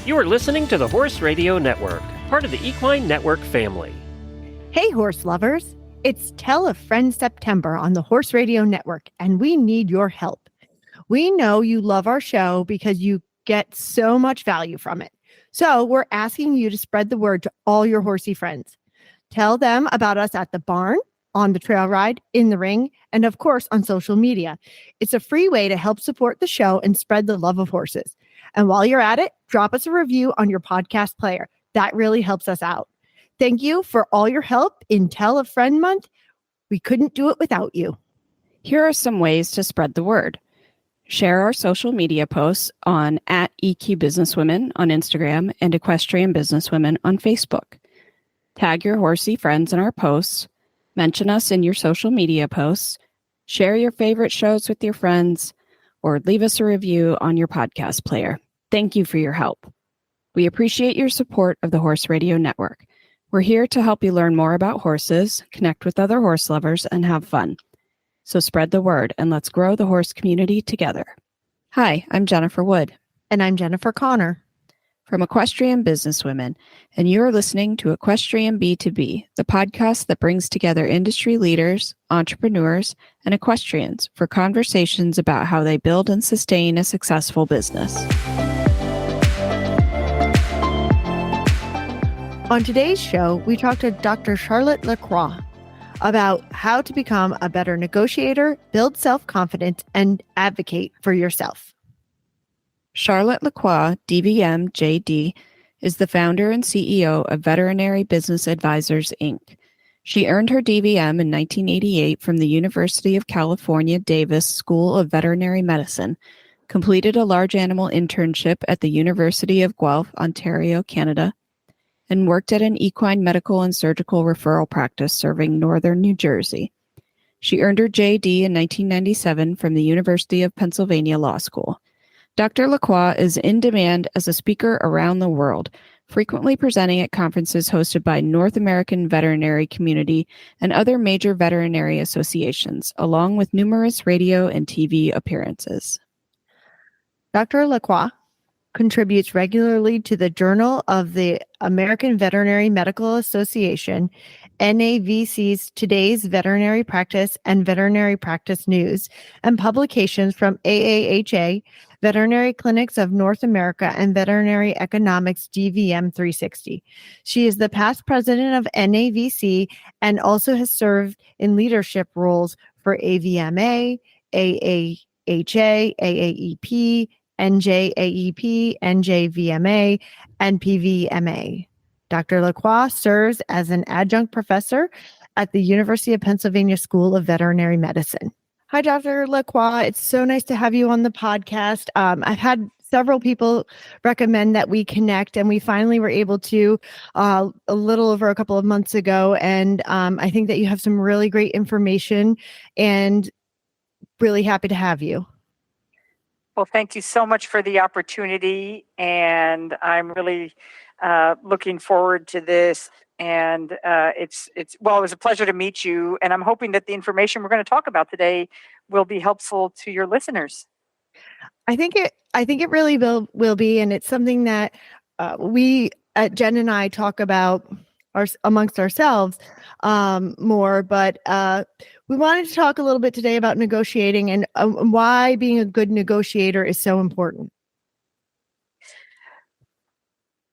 You are listening to the Horse Radio Network, part of the Equine Network family. Hey, horse lovers. It's Tell a Friend September on the Horse Radio Network, and we need your help. We know you love our show because you get so much value from it. So we're asking you to spread the word to all your horsey friends. Tell them about us at the barn, on the trail ride, in the ring, and of course on social media. It's a free way to help support the show and spread the love of horses. And while you're at it, drop us a review on your podcast player. That really helps us out. Thank you for all your help in Tell a Friend Month. We couldn't do it without you. Here are some ways to spread the word. Share our social media posts on @EQ Businesswomen on Instagram and Equestrian Businesswomen on Facebook. Tag your horsey friends in our posts. Mention us in your social media posts. Share your favorite shows with your friends, or leave us a review on your podcast player. Thank you for your help. We appreciate your support of the Horse Radio Network. We're here to help you learn more about horses, connect with other horse lovers, and have fun. So spread the word and let's grow the horse community together. Hi, I'm Jennifer Wood. And I'm Jennifer Connor from Equestrian Businesswomen, and you're listening to Equestrian B2B, the podcast that brings together industry leaders, entrepreneurs, and equestrians for conversations about how they build and sustain a successful business. On today's show, we talked to Dr. Charlotte LaCroix about how to become a better negotiator, build self-confidence, and advocate for yourself. Charlotte LaCroix, DVM JD, is the founder and CEO of Veterinary Business Advisors, Inc. She earned her DVM in 1988 from the University of California, Davis School of Veterinary Medicine, completed a large animal internship at the University of Guelph, Ontario, Canada, and worked at an equine medical and surgical referral practice serving northern New Jersey. She earned her JD in 1997 from the University of Pennsylvania Law School. Dr. LaCroix is in demand as a speaker around the world, frequently presenting at conferences hosted by North American veterinary community and other major veterinary associations, along with numerous radio and TV appearances. Dr. LaCroix contributes regularly to the Journal of the American Veterinary Medical Association, NAVC's Today's Veterinary Practice and Veterinary Practice News, and publications from AAHA, Veterinary Clinics of North America, and Veterinary Economics DVM 360. She is the past president of NAVC and also has served in leadership roles for AVMA, AAHA, AAEP, NJAEP, NJVMA, and PVMA. Dr. LaCroix serves as an adjunct professor at the University of Pennsylvania School of Veterinary Medicine. Hi, Dr. LaCroix. It's so nice to have you on the podcast. I've had several people recommend that we connect, and we finally were able to a little over a couple of months ago. And I think that you have some really great information, and really happy to have you. Well, thank you so much for the opportunity, and I'm really looking forward to this. And it was a pleasure to meet you, and I'm hoping that the information we're going to talk about today will be helpful to your listeners. I think it really will be, and it's something that we at Jen and I talk about amongst ourselves more, but we wanted to talk a little bit today about negotiating and why being a good negotiator is so important.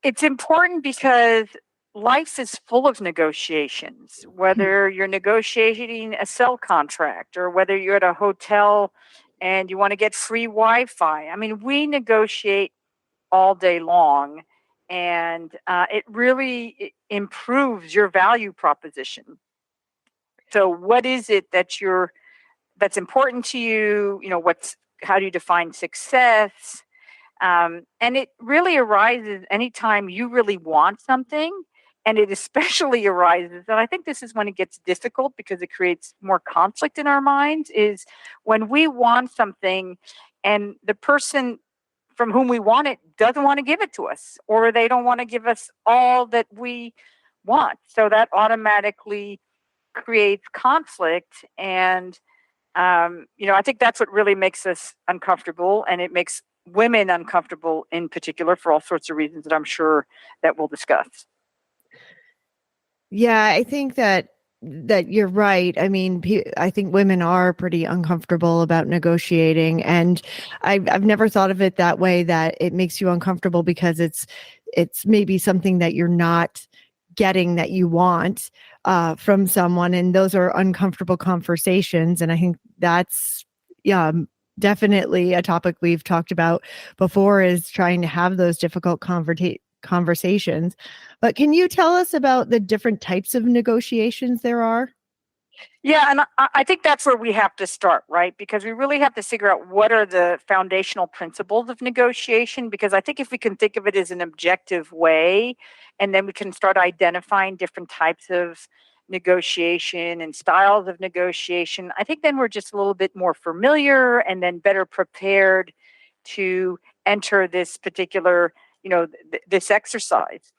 It's important because life is full of negotiations, whether you're negotiating a sell contract or whether you're at a hotel and you want to get free Wi-Fi. I mean, we negotiate all day long, and it really improves your value proposition. So what is it that's important to you? You know, how do you define success? And it really arises anytime you really want something. And it especially arises, and I think this is when it gets difficult because it creates more conflict in our minds, is when we want something and the person from whom we want it doesn't want to give it to us, or they don't want to give us all that we want. So that automatically creates conflict. And, I think that's what really makes us uncomfortable, and it makes women uncomfortable in particular for all sorts of reasons that I'm sure that we'll discuss. Yeah, I think that you're right. I mean, I think women are pretty uncomfortable about negotiating, and I've never thought of it that way. That it makes you uncomfortable because it's maybe something that you're not getting that you want from someone, and those are uncomfortable conversations. And I think that's definitely a topic we've talked about before, is trying to have those difficult conversations. But can you tell us about the different types of negotiations there are? Yeah, and I think that's where we have to start, right? Because we really have to figure out what are the foundational principles of negotiation. Because I think if we can think of it as an objective way, and then we can start identifying different types of negotiation and styles of negotiation, I think then we're just a little bit more familiar and then better prepared to enter this particular, this exercise.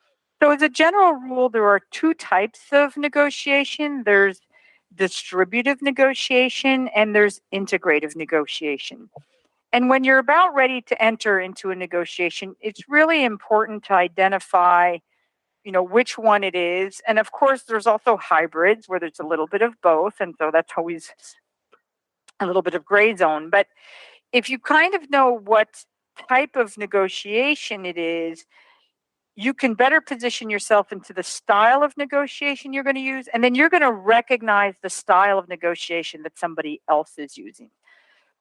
So, as a general rule, there are two types of negotiation. There's distributive negotiation and there's integrative negotiation. And when you're about ready to enter into a negotiation, it's really important to identify, which one it is. And of course, there's also hybrids where there's a little bit of both. And so that's always a little bit of gray zone. But if you kind of know what type of negotiation it is, you can better position yourself into the style of negotiation you're going to use, and then you're going to recognize the style of negotiation that somebody else is using.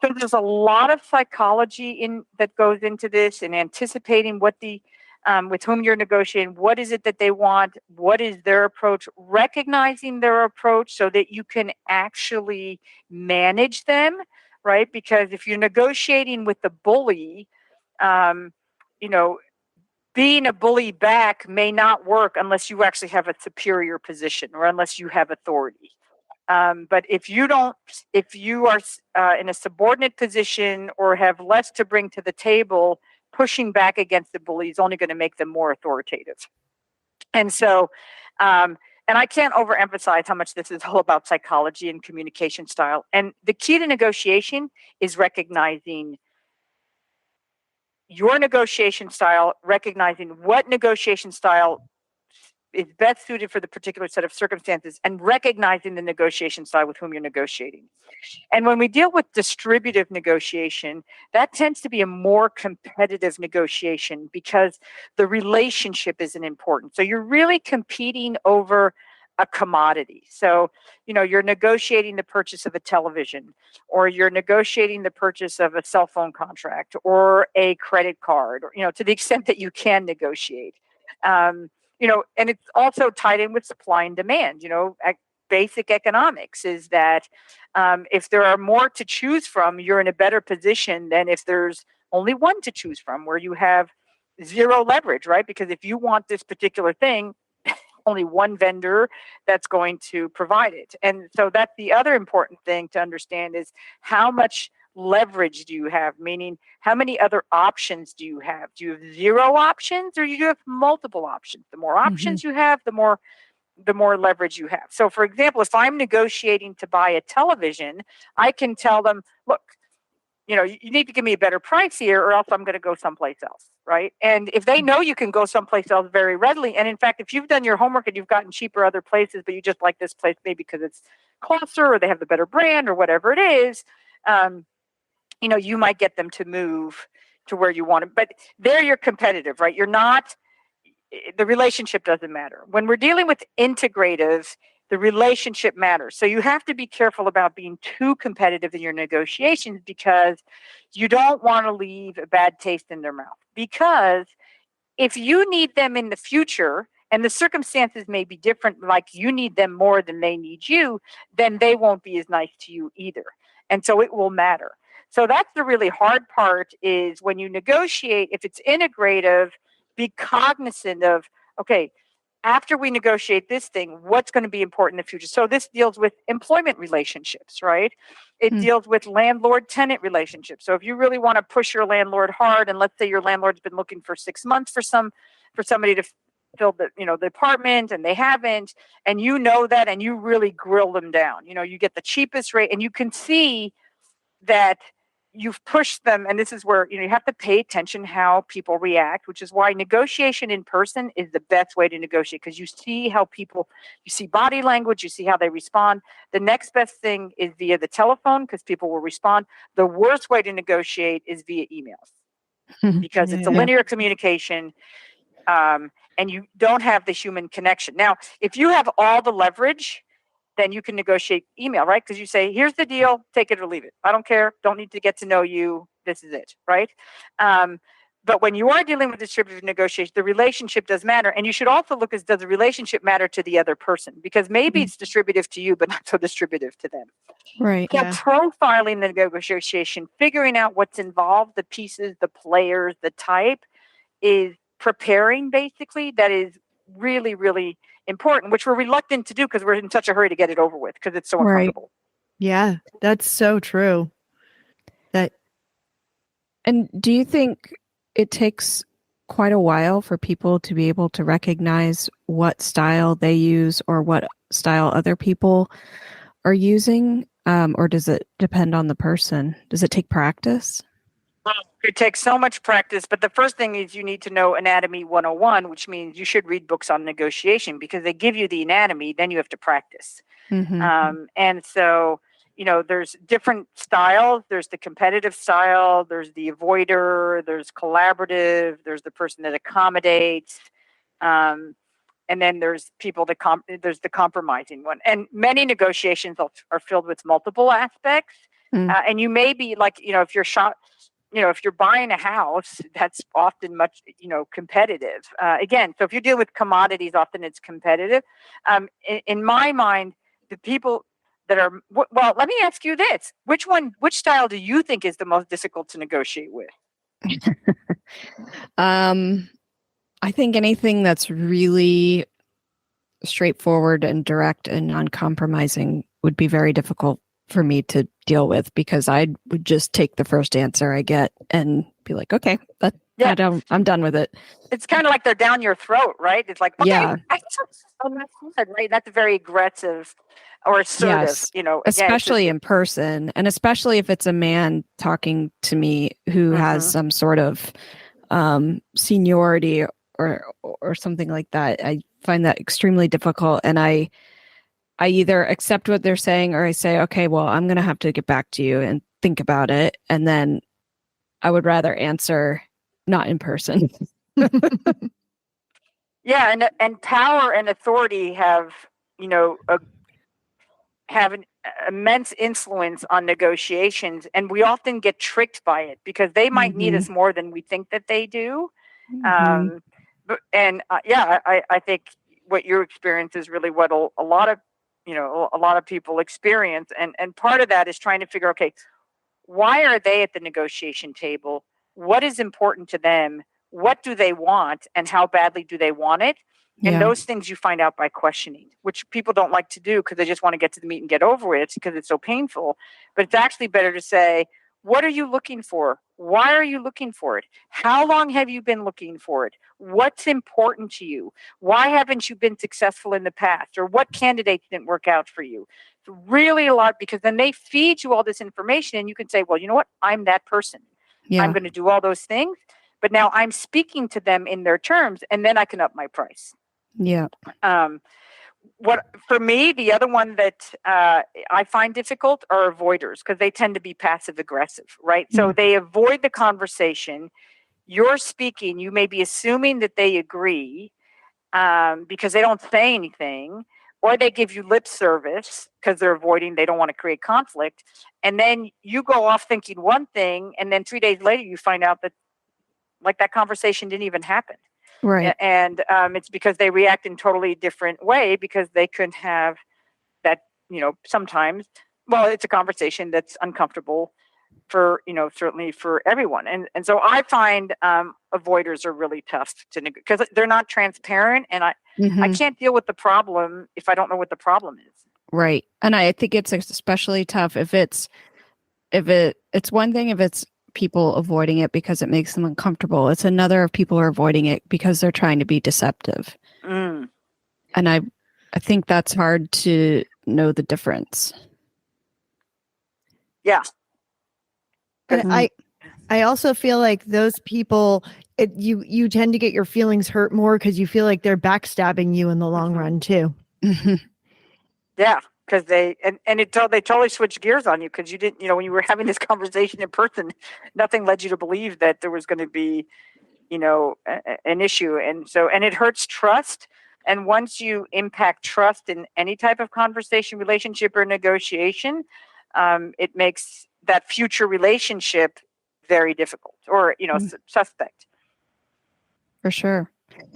So there's a lot of psychology that goes into this, and anticipating what with whom you're negotiating, what is it that they want, what is their approach, recognizing their approach so that you can actually manage them, right? Because if you're negotiating with the bully, being a bully back may not work unless you actually have a superior position or unless you have authority. But if you are in a subordinate position or have less to bring to the table, pushing back against the bully is only going to make them more authoritative. And so, and I can't overemphasize how much this is all about psychology and communication style. And the key to negotiation is recognizing your negotiation style, recognizing what negotiation style is best suited for the particular set of circumstances, and recognizing the negotiation style with whom you're negotiating. And when we deal with distributive negotiation, that tends to be a more competitive negotiation because the relationship isn't important. So you're really competing over a commodity. So, you're negotiating the purchase of a television, or you're negotiating the purchase of a cell phone contract or a credit card, or, to the extent that you can negotiate. And it's also tied in with supply and demand. Basic economics is that if there are more to choose from, you're in a better position than if there's only one to choose from, where you have zero leverage, right? Because if you want this particular thing, only one vendor that's going to provide it. And so that's the other important thing to understand, is how much leverage do you have? Meaning, how many other options do you have? Do you have zero options, or you have multiple options? The more options you have, the more leverage you have. So for example, if I'm negotiating to buy a television, I can tell them, look, you need to give me a better price here, or else I'm going to go someplace else, right? And if they know you can go someplace else very readily, and in fact, if you've done your homework and you've gotten cheaper other places, but you just like this place maybe because it's closer or they have the better brand or whatever it is, you might get them to move to where you want them. But there you're competitive, right? You're not, the relationship doesn't matter. When we're dealing with integrative, the relationship matters. So you have to be careful about being too competitive in your negotiations, because you don't want to leave a bad taste in their mouth. Because if you need them in the future and the circumstances may be different, like you need them more than they need you, then they won't be as nice to you either. And so it will matter. So that's the really hard part, is when you negotiate, if it's integrative, be cognizant of, okay, after we negotiate this thing, what's going to be important in the future? So this deals with employment relationships, right? It deals with landlord-tenant relationships. So if you really want to push your landlord hard, and let's say your landlord's been looking for 6 months for somebody to fill the apartment, and they haven't, and that, and you really grill them down. You get the cheapest rate, and you can see that you've pushed them, and this is where you have to pay attention how people react, which is why negotiation in person is the best way to negotiate, because you see how people, you see body language, you see how they respond. The next best thing is via the telephone, because people will respond. The worst way to negotiate is via emails, because it's a linear communication, and you don't have the human connection. Now, if you have all the leverage, then you can negotiate email, right? Because you say, here's the deal, take it or leave it. I don't care. Don't need to get to know you. This is it, right? But when you are dealing with distributive negotiation, the relationship does matter. And you should also look at, does the relationship matter to the other person? Because maybe it's distributive to you, but not so distributive to them. Right. So profiling the negotiation, figuring out what's involved, the pieces, the players, the type, is preparing, basically. That is really, really important, which we're reluctant to do because we're in such a hurry to get it over with because it's so uncomfortable. Yeah, that's so true. And do you think it takes quite a while for people to be able to recognize what style they use or what style other people are using? Or does it depend on the person? Does it take practice? It takes so much practice, but the first thing is you need to know Anatomy 101, which means you should read books on negotiation because they give you the anatomy, then you have to practice. And so, there's different styles. There's the competitive style, there's the avoider, there's collaborative, there's the person that accommodates, and then there's people that there's the compromising one. And many negotiations are filled with multiple aspects. And you may be like, if you're if you're buying a house, that's often much, competitive. Again, so if you deal with commodities, often it's competitive. In my mind, the people that are, well, let me ask you this. Which style do you think is the most difficult to negotiate with? I think anything that's really straightforward and direct and uncompromising would be very difficult for me to deal with, because I would just take the first answer I get and be like, okay, I'm done with it. It's kind of like they're down your throat, right? It's like, okay, right? That's very aggressive or assertive, again, especially in person, and especially if it's a man talking to me who has some sort of seniority or something like that. I find that extremely difficult, and I either accept what they're saying or I say, okay, well, I'm going to have to get back to you and think about it. And then I would rather answer not in person. Yeah. And power and authority have an immense influence on negotiations. And we often get tricked by it because they might need us more than we think that they do. I think what your experience is really what a lot of people experience. And part of that is trying to figure, okay, why are they at the negotiation table? What is important to them? What do they want? And how badly do they want it? And those things you find out by questioning, which people don't like to do because they just want to get to the meat and get over it because it's so painful. But it's actually better to say, what are you looking for? Why are you looking for it? How long have you been looking for it? What's important to you? Why haven't you been successful in the past? Or what candidates didn't work out for you? It's really a lot, because then they feed you all this information and you can say, well, you know what? I'm that person. I'm going to do all those things. But now I'm speaking to them in their terms, and then I can up my price. Yeah. What for me, the other one that I find difficult are avoiders, because they tend to be passive aggressive, right? So they avoid the conversation. You're speaking, you may be assuming that they agree because they don't say anything, or they give you lip service because they're avoiding, they don't want to create conflict. And then you go off thinking one thing, and then 3 days later you find out that that conversation didn't even happen. Right. And it's because they react in totally different way, because they could have that, sometimes, well, it's a conversation that's uncomfortable for, certainly for everyone. And so I find avoiders are really tough to because they're not transparent, and I can't deal with the problem if I don't know what the problem is. Right. And I think it's especially tough if it's one thing if it's people avoiding it because it makes them uncomfortable. It's another if people are avoiding it because they're trying to be deceptive. And I think that's hard to know the difference. Yeah. And I also feel like those people, you tend to get your feelings hurt more because you feel like they're backstabbing you in the long run too. Yeah, because they totally switched gears on you because you didn't, when you were having this conversation in person, nothing led you to believe that there was going to be, an issue. And it hurts trust. And once you impact trust in any type of conversation, relationship, or negotiation, it makes that future relationship very difficult or, suspect. For sure.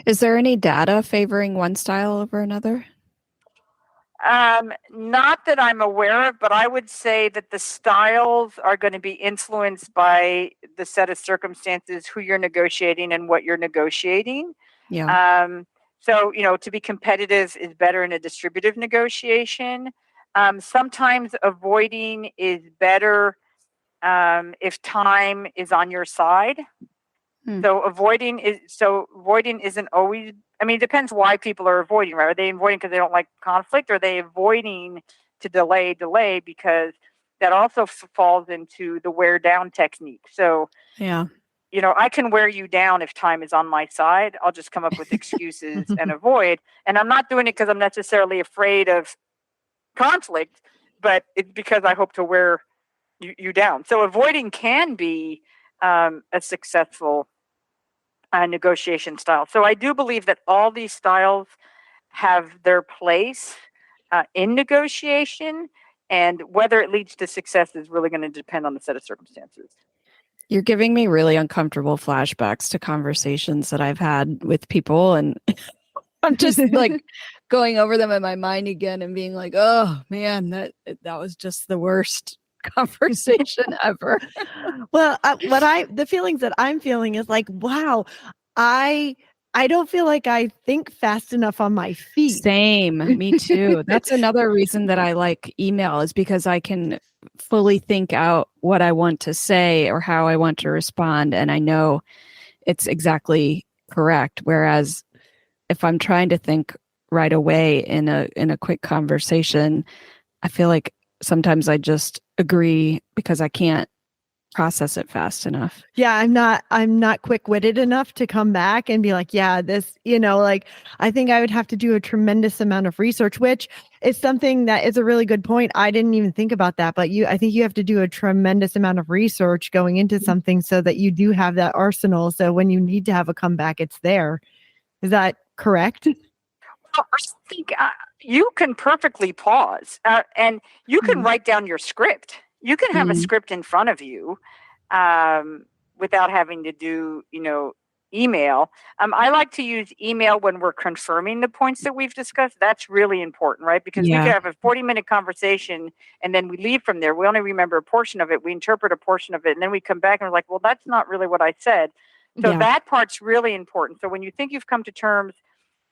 Is there any data favoring one style over another? Not that I'm aware of, but I would say that the styles are going to be influenced by the set of circumstances, who you're negotiating and what you're negotiating. Yeah. So, to be competitive is better in a distributive negotiation. Sometimes avoiding is better if time is on your side. So avoiding isn't always, it depends why people are avoiding, right? Are they avoiding because they don't like conflict, or are they avoiding to delay because that also falls into the wear down technique. So, yeah, I can wear you down if time is on my side. I'll just come up with excuses and avoid. And I'm not doing it because I'm necessarily afraid of conflict, but it's because I hope to wear you down. So avoiding can be a successful negotiation style. So I do believe that all these styles have their place in negotiation, and whether it leads to success is really going to depend on the set of circumstances. You're giving me really uncomfortable flashbacks to conversations that I've had with people, and I'm just like going over them in my mind again and being like, oh man, that was just the worst conversation ever. Well, the feelings that I'm feeling is like, wow, I don't feel like I think fast enough on my feet. Same, me too. That's another reason that I like email, is because I can fully think out what I want to say or how I want to respond, and I know it's exactly correct. Whereas if I'm trying to think right away in a quick conversation, I feel like sometimes I just agree because I can't process it fast enough. Yeah, I'm not quick-witted enough to come back and be like, yeah, this, like I think I would have to do a tremendous amount of research, which is something that is a really good point. I didn't even think about that, but I think you have to do a tremendous amount of research going into something so that you do have that arsenal. So when you need to have a comeback, it's there. Is that correct? Well, I think you can perfectly pause and you can write down your script. You can have a script in front of you without having to do, email. I like to use email when we're confirming the points that we've discussed. That's really important, right? Because we could have a 40-minute conversation and then we leave from there. We only remember a portion of it. We interpret a portion of it. And then we come back and we're like, well, that's not really what I said. So that part's really important. So when you think you've come to terms,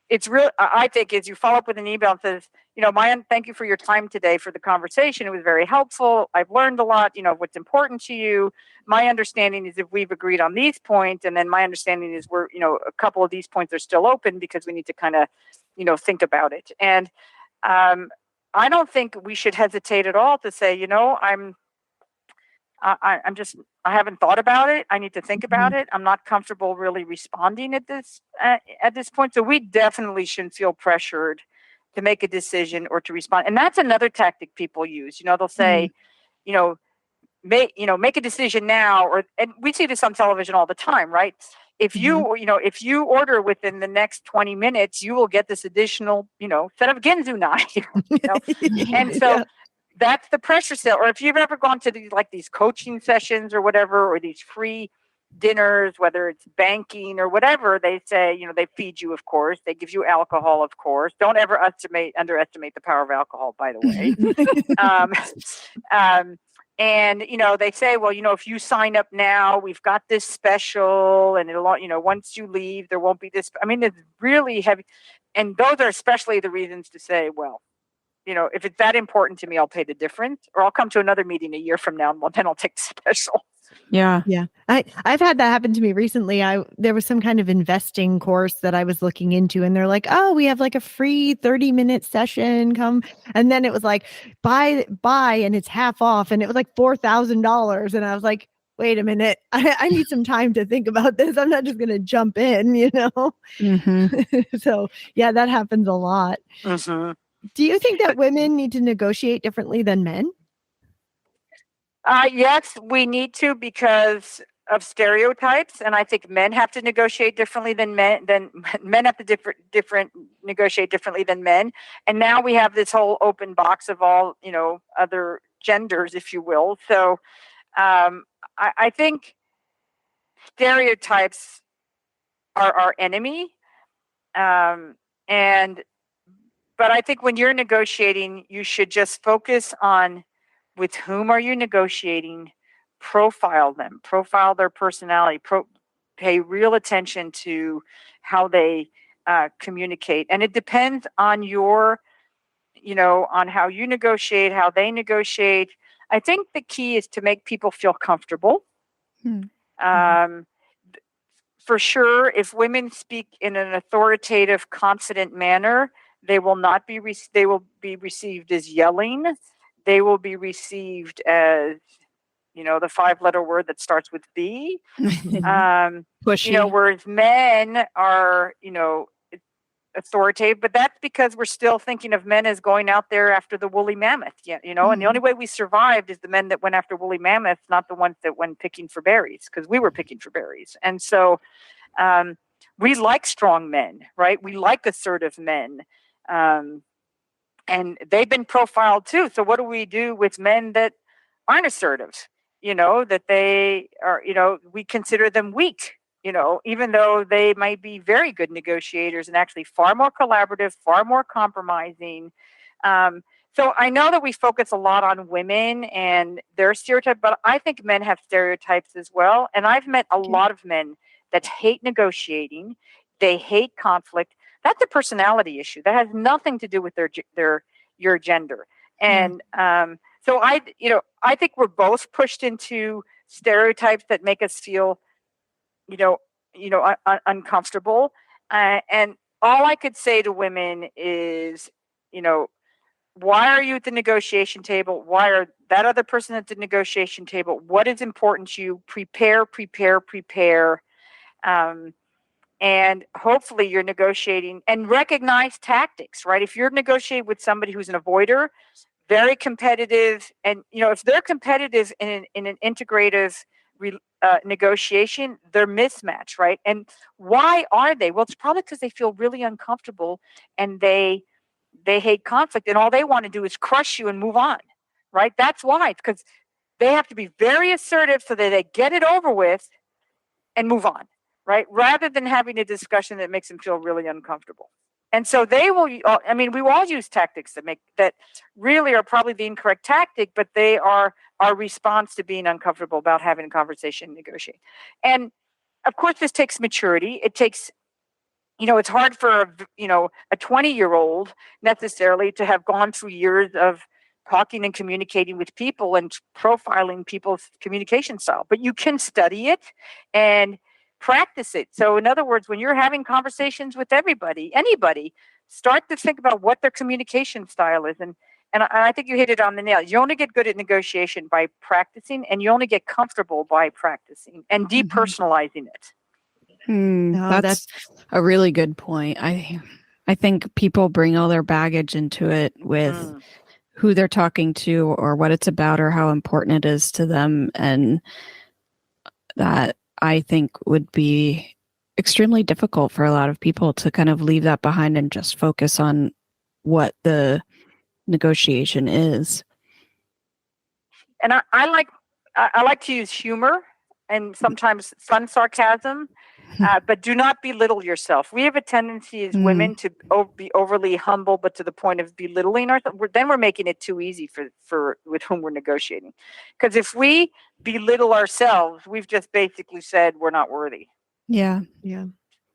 it's real. I think is you follow up with an email and says, thank you for your time today for the conversation. It was very helpful. I've learned a lot, what's important to you. My understanding is if we've agreed on these points, and then my understanding is we're, a couple of these points are still open because we need to kind of, think about it. And I don't think we should hesitate at all to say, I haven't thought about it. I need to think about it. I'm not comfortable really responding at this point. So we definitely shouldn't feel pressured to make a decision or to respond. And that's another tactic people use. They'll say, make a decision now, and we see this on television all the time, right? If if you order within the next 20 minutes, you will get this additional, set of Ginzu knives. And so that's the pressure sale. Or if you've ever gone to these coaching sessions or whatever, or these free dinners, whether it's banking or whatever, they say, they feed you, of course. They give you alcohol, of course. Don't ever underestimate the power of alcohol, by the way. And, they say, well, if you sign up now, we've got this special, and it'll, once you leave, there won't be this. It's really heavy. And those are especially the reasons to say, well, if it's that important to me, I'll pay the difference, or I'll come to another meeting a year from now, and then I'll take the special. Yeah. I've had that happen to me recently. There was some kind of investing course that I was looking into, and they're like, oh, we have like a free 30-minute session, come. And then it was like, buy, and it's half off. And it was like $4,000. And I was like, wait a minute, I need some time to think about this. I'm not just going to jump in, you know? So, yeah, that happens a lot. Mm-hmm. Do you think that women need to negotiate differently than men? Yes, we need to because of stereotypes, and I think men have to negotiate differently than men. Then men have to different negotiate differently than men. And now we have this whole open box of all other genders, if you will. So I think stereotypes are our enemy, and but I think when you're negotiating, you should just focus on with whom are you negotiating, profile them, profile their personality, pay real attention to how they communicate. And it depends on on how you negotiate, how they negotiate. I think the key is to make people feel comfortable. For sure, if women speak in an authoritative, confident manner, they will not be they will be received as yelling. They will be received as the 5-letter word that starts with B. Pushy. Whereas men are authoritative, but that's because we're still thinking of men as going out there after the woolly mammoth. And the only way we survived is the men that went after woolly mammoths, not the ones that went picking for berries, because we were picking for berries. And so we like strong men, right? We like assertive men. And they've been profiled too. So what do we do with men that aren't assertive? That they are, we consider them weak, even though they might be very good negotiators and actually far more collaborative, far more compromising. So I know that we focus a lot on women and their stereotype, but I think men have stereotypes as well. And I've met a lot of men that hate negotiating. They hate conflict. That's a personality issue. That has nothing to do with your gender. And so I think we're both pushed into stereotypes that make us feel, uncomfortable. And all I could say to women is, why are you at the negotiation table? Why are that other person at the negotiation table? What is important to you? Prepare. And hopefully you're negotiating and recognize tactics, right? If you're negotiating with somebody who's an avoider, very competitive, and if they're competitive in an integrative negotiation, they're mismatched, right? And why are they? Well, it's probably because they feel really uncomfortable and they hate conflict, and all they want to do is crush you and move on, right? That's why, because they have to be very assertive so that they get it over with and move on, right? Rather than having a discussion that makes them feel really uncomfortable. And so they will, we all use tactics that really are probably the incorrect tactic, but they are our response to being uncomfortable about having a conversation and negotiate. And of course, this takes maturity. It takes, it's hard for, a 20-year-old necessarily to have gone through years of talking and communicating with people and profiling people's communication style, but you can study it and practice it. So in other words, when you're having conversations with anybody, start to think about what their communication style is. And I think you hit it on the nail. You only get good at negotiation by practicing, and you only get comfortable by practicing and depersonalizing it. That's a really good point. I think people bring all their baggage into it with who they're talking to or what it's about or how important it is to them. And that I think would be extremely difficult for a lot of people to kind of leave that behind and just focus on what the negotiation is. And I like to use humor and sometimes fun sarcasm, but do not belittle yourself. We have a tendency as women to be overly humble, but to the point of belittling ourselves. Then we're making it too easy for with whom we're negotiating. Because if we belittle ourselves, we've just basically said we're not worthy. Yeah.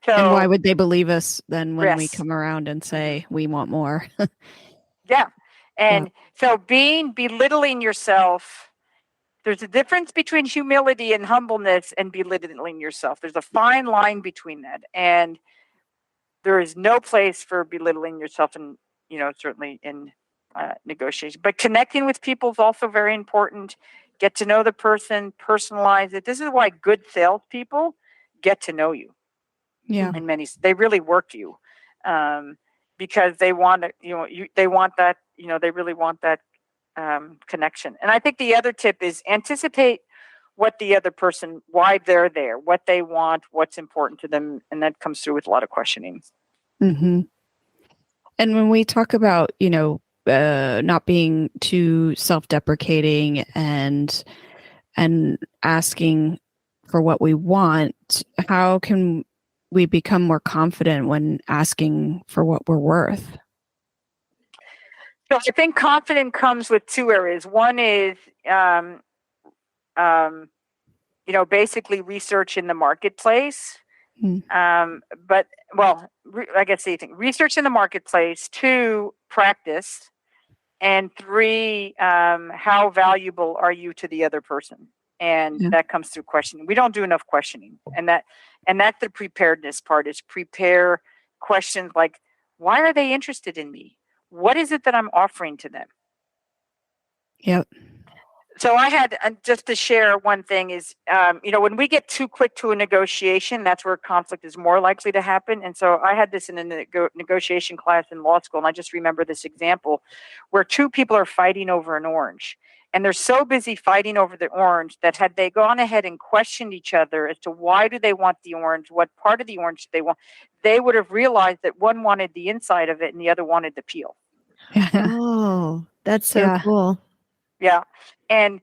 So, and why would they believe us then when we come around and say we want more? Yeah. And so belittling yourself, there's a difference between humility and humbleness and belittling yourself. There's a fine line between that. And there is no place for belittling yourself in, certainly in negotiation. But connecting with people is also very important. Get to know the person, personalize it. This is why good salespeople get to know you. Yeah. And they really work you, because they want they want that, they really want that connection. And I think the other tip is anticipate what the other person, why they're there, what they want, what's important to them, and that comes through with a lot of questioning. Mm-hmm. And when we talk about, not being too self-deprecating and asking for what we want, how can we become more confident when asking for what we're worth? So I think confidence comes with two areas. One is, basically research in the marketplace. I guess research in the marketplace. 2, practice. And 3, how valuable are you to the other person? And that comes through questioning. We don't do enough questioning. And that's the preparedness part, is prepare questions like, why are they interested in me? What is it that I'm offering to them? Yep. So I had, just to share one thing is, when we get too quick to a negotiation, that's where conflict is more likely to happen. And so I had this in a negotiation class in law school, and I just remember this example where 2 people are fighting over an orange. And they're so busy fighting over the orange that had they gone ahead and questioned each other as to why do they want the orange, what part of the orange they want, they would have realized that one wanted the inside of it and the other wanted the peel. Oh, that's so cool. Yeah. And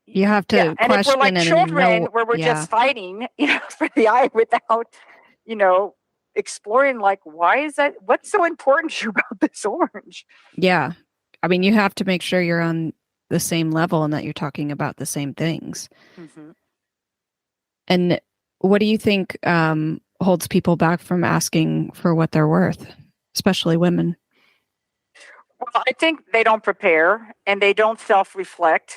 you have to and if we're like children where we're just fighting, for the eye without, exploring, like, why is that? What's so important to you about this orange? Yeah. I mean, you have to make sure you're on the same level and that you're talking about the same things. Mm-hmm. And what do you think holds people back from asking for what they're worth, especially women? Well, I think they don't prepare and they don't self-reflect,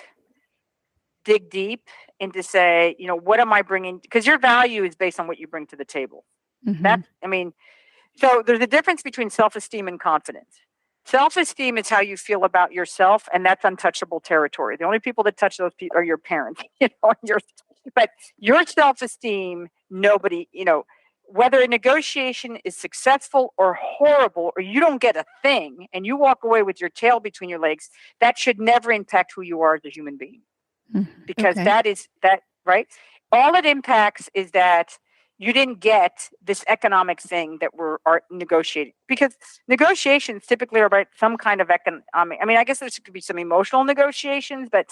dig deep into say, what am I bringing? Because your value is based on what you bring to the table. Mm-hmm. So there's a difference between self-esteem and confidence. Self-esteem is how you feel about yourself, and that's untouchable territory. The only people that touch those people are your parents, but your self-esteem, nobody, whether a negotiation is successful or horrible, or you don't get a thing and you walk away with your tail between your legs, that should never impact who you are as a human being. Because that, right? All it impacts is that you didn't get this economic thing that we're negotiating, because negotiations typically are about some kind of economic. I guess there could be some emotional negotiations, but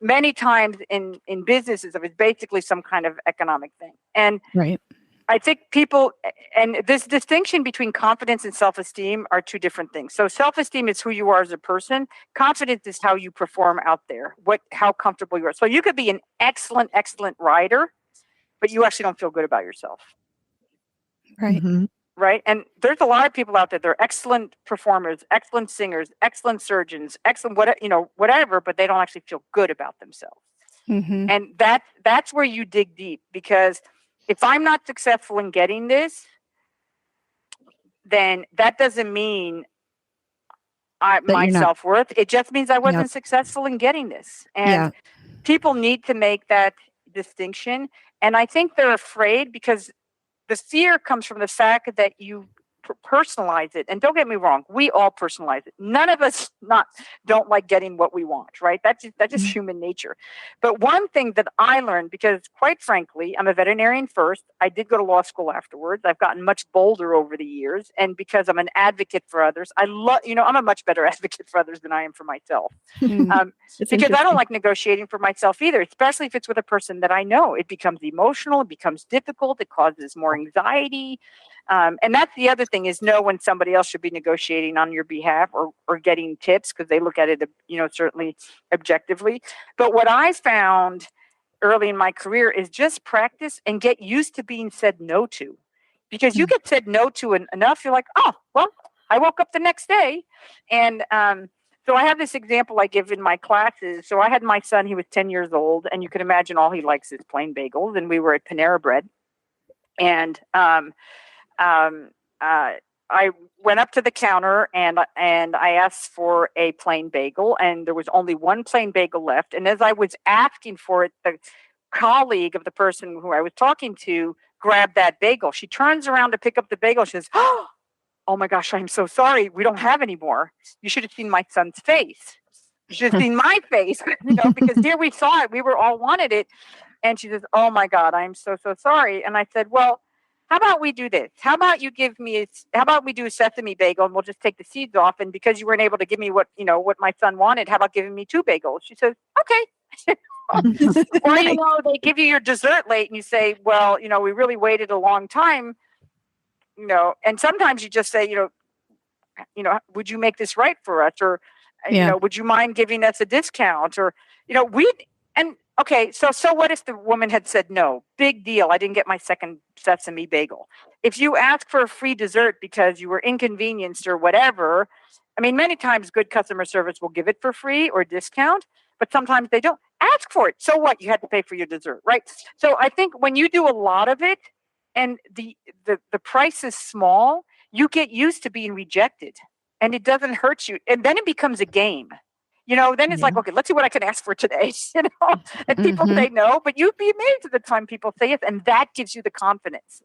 many times in businesses, it's basically some kind of economic thing. And right. I think people, and this distinction between confidence and self-esteem are 2 different things. So self-esteem is who you are as a person. Confidence is how you perform out there, how comfortable you are. So you could be an excellent, excellent rider, but you actually don't feel good about yourself. Right. Mm-hmm. Right. And there's a lot of people out there, they're excellent performers, excellent singers, excellent surgeons, excellent, whatever, but they don't actually feel good about themselves. Mm-hmm. And that's where you dig deep, because if I'm not successful in getting this, then that doesn't mean my self-worth. It just means I wasn't successful in getting this. And people need to make that distinction. And I think they're afraid because the fear comes from the fact that you personalize it. And don't get me wrong, we all personalize it. None of us don't like getting what we want, right? That's just human nature. But one thing that I learned, because quite frankly, I'm a veterinarian first. I did go to law school afterwards. I've gotten much bolder over the years. And because I'm an advocate for others, I'm a much better advocate for others than I am for myself. Because I don't like negotiating for myself either, especially if it's with a person that I know. It becomes emotional, it becomes difficult, it causes more anxiety. And that's the other thing, is know when somebody else should be negotiating on your behalf or getting tips, because they look at it, certainly objectively. But what I found early in my career is just practice and get used to being said no to, because you get said no to enough, you're like, oh, well, I woke up the next day. And so I have this example I give in my classes. So I had my son, he was 10 years old, and you can imagine all he likes is plain bagels. And we were at Panera Bread. And I went up to the counter and I asked for a plain bagel, and there was only one plain bagel left. And as I was asking for it, the colleague of the person who I was talking to grabbed that bagel. She turns around to pick up the bagel. She says, "Oh my gosh, I'm so sorry. We don't have any more. You should have seen my son's face. You should have seen my face, because here we saw it. We were all wanted it." And she says, "Oh my God, I'm so sorry." And I said, "Well, how about we do this? How about we do a sesame bagel and we'll just take the seeds off? And because you weren't able to give me what my son wanted, how about giving me 2 bagels?" She says, "Okay." Or, they give you your dessert late and you say, "Well, we really waited a long time, and sometimes you just say, "Would you make this right for us?" Or, "Would you mind giving us a discount?" Or, okay, so what if the woman had said no? Big deal. I didn't get my second sesame bagel. If you ask for a free dessert because you were inconvenienced or whatever, many times good customer service will give it for free or discount, but sometimes they don't. Ask for it. So what? You had to pay for your dessert, right? So I think when you do a lot of it and the price is small, you get used to being rejected and it doesn't hurt you. And then it becomes a game. Then it's like, okay, let's see what I can ask for today. And people say no, but you'd be amazed at the time people say yes. And that gives you the confidence.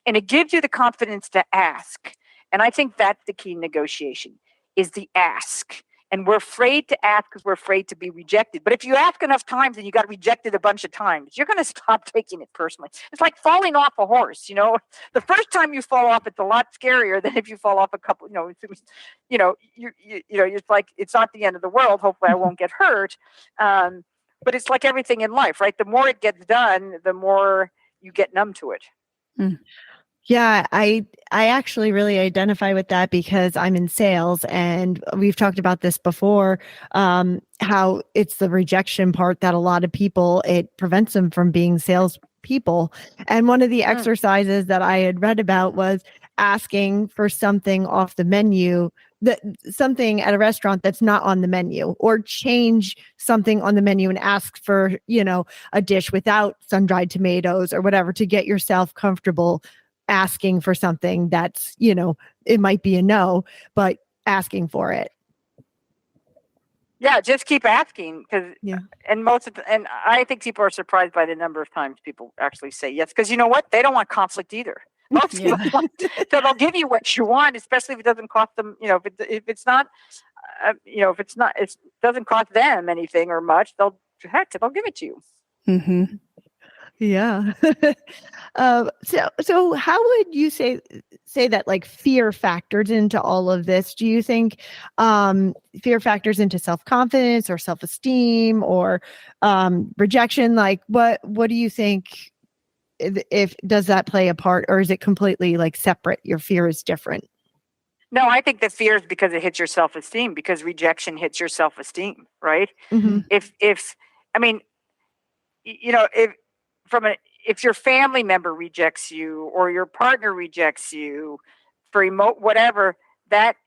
And it gives you the confidence to ask. And I think that's the key negotiation, is the ask. And we're afraid to ask because we're afraid to be rejected. But if you ask enough times and you got rejected a bunch of times, you're going to stop taking it personally. It's like falling off a horse. The first time you fall off, it's a lot scarier than if you fall off a couple. It's like it's not the end of the world. Hopefully, I won't get hurt. But it's like everything in life, right? The more it gets done, the more you get numb to it. Mm. Yeah, I actually really identify with that because I'm in sales, and we've talked about this before, how it's the rejection part that a lot of people, it prevents them from being salespeople. And one of the exercises that I had read about was asking for something off the menu, something at a restaurant that's not on the menu, or change something on the menu and ask for, a dish without sun-dried tomatoes or whatever, to get yourself comfortable asking for something that's, it might be a no, but asking for it. Yeah, just keep asking, because and I think people are surprised by the number of times people actually say yes, because you know what? They don't want conflict either. Most people want, so they'll give you what you want, especially if it doesn't cost them. If it's not, it doesn't cost them anything or much. They'll give it to you. Mm-hmm. Yeah. So how would you say that, like, fear factors into all of this? Do you think fear factors into self-confidence or self-esteem or rejection? Like, what do you think, if does that play a part, or is it completely like separate? Your fear is different. No, I think the fear is because it hits your self-esteem, because rejection hits your self-esteem, right? Mm-hmm. If your family member rejects you or your partner rejects you for whatever, that's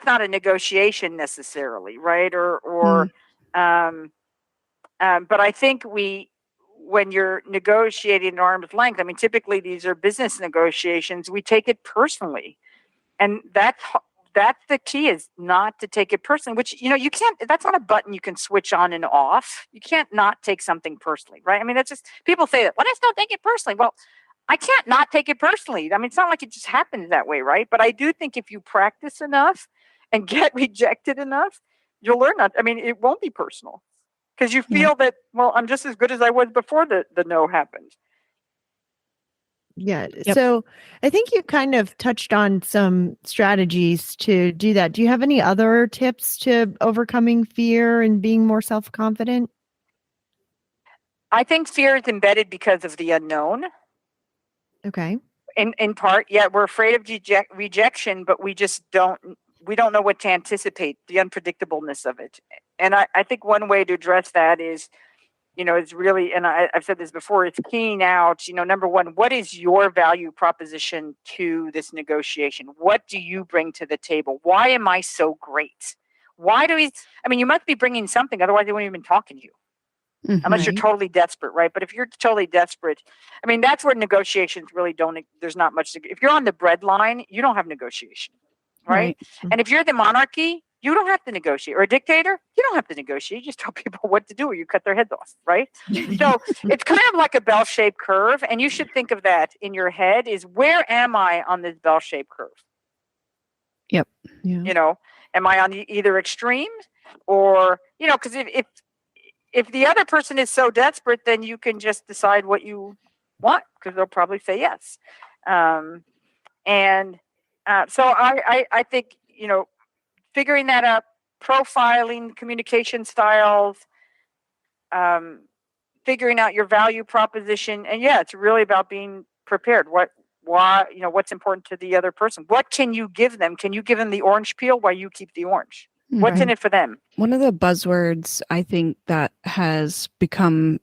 not a negotiation necessarily, right? But I think when you're negotiating at arm's length, typically these are business negotiations, we take it personally. And that's the key, is not to take it personally, which, you can't, that's not a button you can switch on and off. You can't not take something personally, right? That's just, people say that, well, I just don't take it personally. Well, I can't not take it personally. It's not like it just happens that way, right? But I do think if you practice enough and get rejected enough, you'll learn that. It won't be personal, because you feel that, well, I'm just as good as I was before the no happened. Yeah. Yep. So I think you kind of touched on some strategies to do that. Do you have any other tips to overcoming fear and being more self-confident? I think fear is embedded because of the unknown. Okay. In part, we're afraid of rejection, but we don't know what to anticipate, the unpredictableness of it. And I think one way to address that is, it's really, and I've said this before, it's keying out, number one, what is your value proposition to this negotiation? What do you bring to the table? Why am I so great? Why do you must be bringing something, otherwise they wouldn't even be talking to you. unless you're Right. totally desperate, right? But if you're totally desperate, I mean, that's where negotiations really don't, there's not much. If you're on the breadline, you don't have negotiation, right? Right. And if you're the monarchy, you don't have to negotiate. Or a dictator, you don't have to negotiate. You just tell people what to do or you cut their heads off, right? So it's kind of like a bell-shaped curve. And you should think of that in your head is, where am I on this bell-shaped curve? Yep. Yeah. You know, am I on either extreme? Or, you know, because if the other person is so desperate, then you can just decide what you want, because they'll probably say yes. So I think, you know, figuring that out, profiling communication styles, figuring out your value proposition. And yeah, it's really about being prepared. Why, you know, what's important to the other person? What can you give them? Can you give them the orange peel while you keep the orange? What's in it for them? One of the buzzwords I think that has become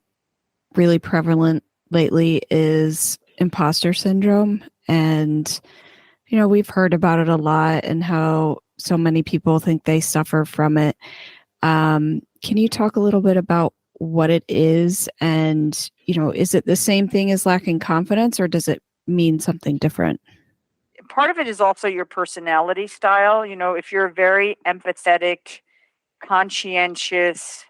really prevalent lately is imposter syndrome. And, you know, we've heard about it a lot and how so many people think they suffer from it. Can you talk a little bit about what it is? And, you know, is it the same thing as lacking confidence, or does it mean something different? Part of it is also your personality style. You know, if you're a very empathetic, conscientious,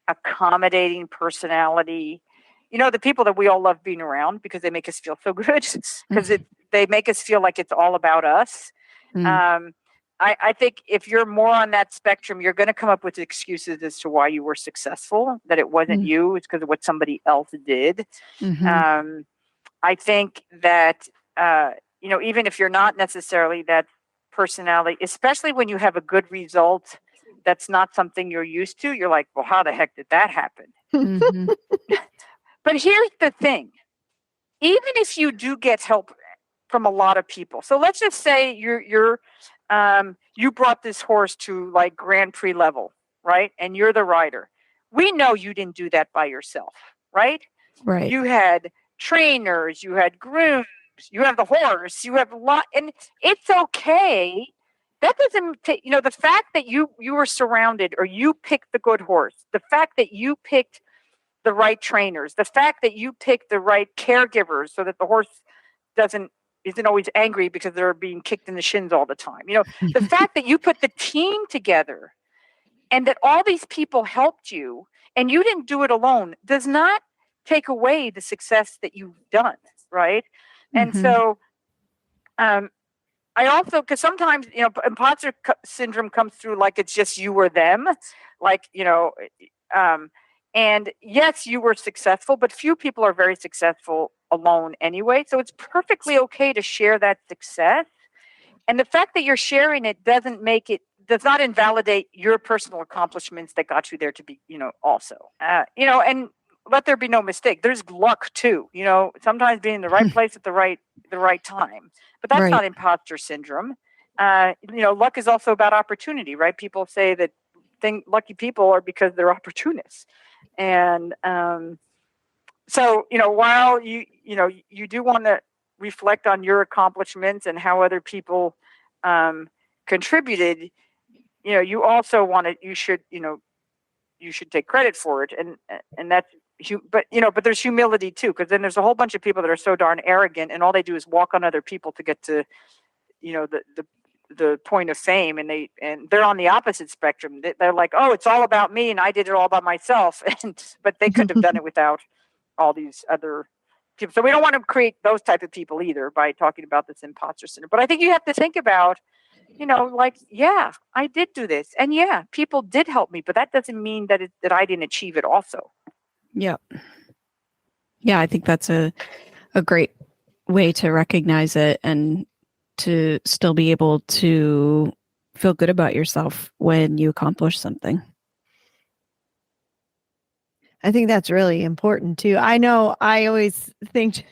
accommodating personality, you know, the people that we all love being around because they make us feel so good, because they make us feel like it's all about us. I think if you're more on that spectrum, you're going to come up with excuses as to why you were successful, that it wasn't you, it's because of what somebody else did. I think that, you know, even if you're not necessarily that personality, especially when you have a good result that's not something you're used to, you're like, well, how the heck did that happen? But here's the thing. Even if you do get help from a lot of people, so let's just say you brought this horse to like Grand Prix level, right? And you're the rider. We know you didn't do that by yourself, right? Right. You had trainers, you had grooms, you have the horse, you have a lot, and it's okay. That doesn't take, you know, the fact that you were surrounded, or you picked the good horse, the fact that you picked the right trainers, the fact that you picked the right caregivers so that the horse isn't always angry because they're being kicked in the shins all the time. You know, the fact that you put the team together and that all these people helped you and you didn't do it alone does not take away the success that you've done, right? And so I also, because sometimes, you know, imposter syndrome comes through like it's just you or them, like, you know, and yes, you were successful, but few people are very successful alone anyway. So it's perfectly okay to share that success. And the fact that you're sharing it does not invalidate your personal accomplishments that got you there to be, you know, also, you know, and let there be no mistake. There's luck too, you know, sometimes being in the right place at the right time, but that's not imposter syndrome. You know, luck is also about opportunity, right? People say that lucky people are because they're opportunists. And so, you know, while you do want to reflect on your accomplishments and how other people contributed, you know, you should take credit for it. And that's, but, you know, but there's humility too, because then there's a whole bunch of people that are so darn arrogant and all they do is walk on other people to get to, you know, the point of fame, and they're on the opposite spectrum. They're like, oh, it's all about me and I did it all by myself. But they couldn't have done it without all these other people. So we don't want to create those type of people either by talking about this imposter syndrome. But I think you have to think about, you know, like, yeah, I did do this. And yeah, people did help me, but that doesn't mean that I didn't achieve it also. Yeah. Yeah, I think that's a great way to recognize it and to still be able to feel good about yourself when you accomplish something. I think that's really important too. I know I always think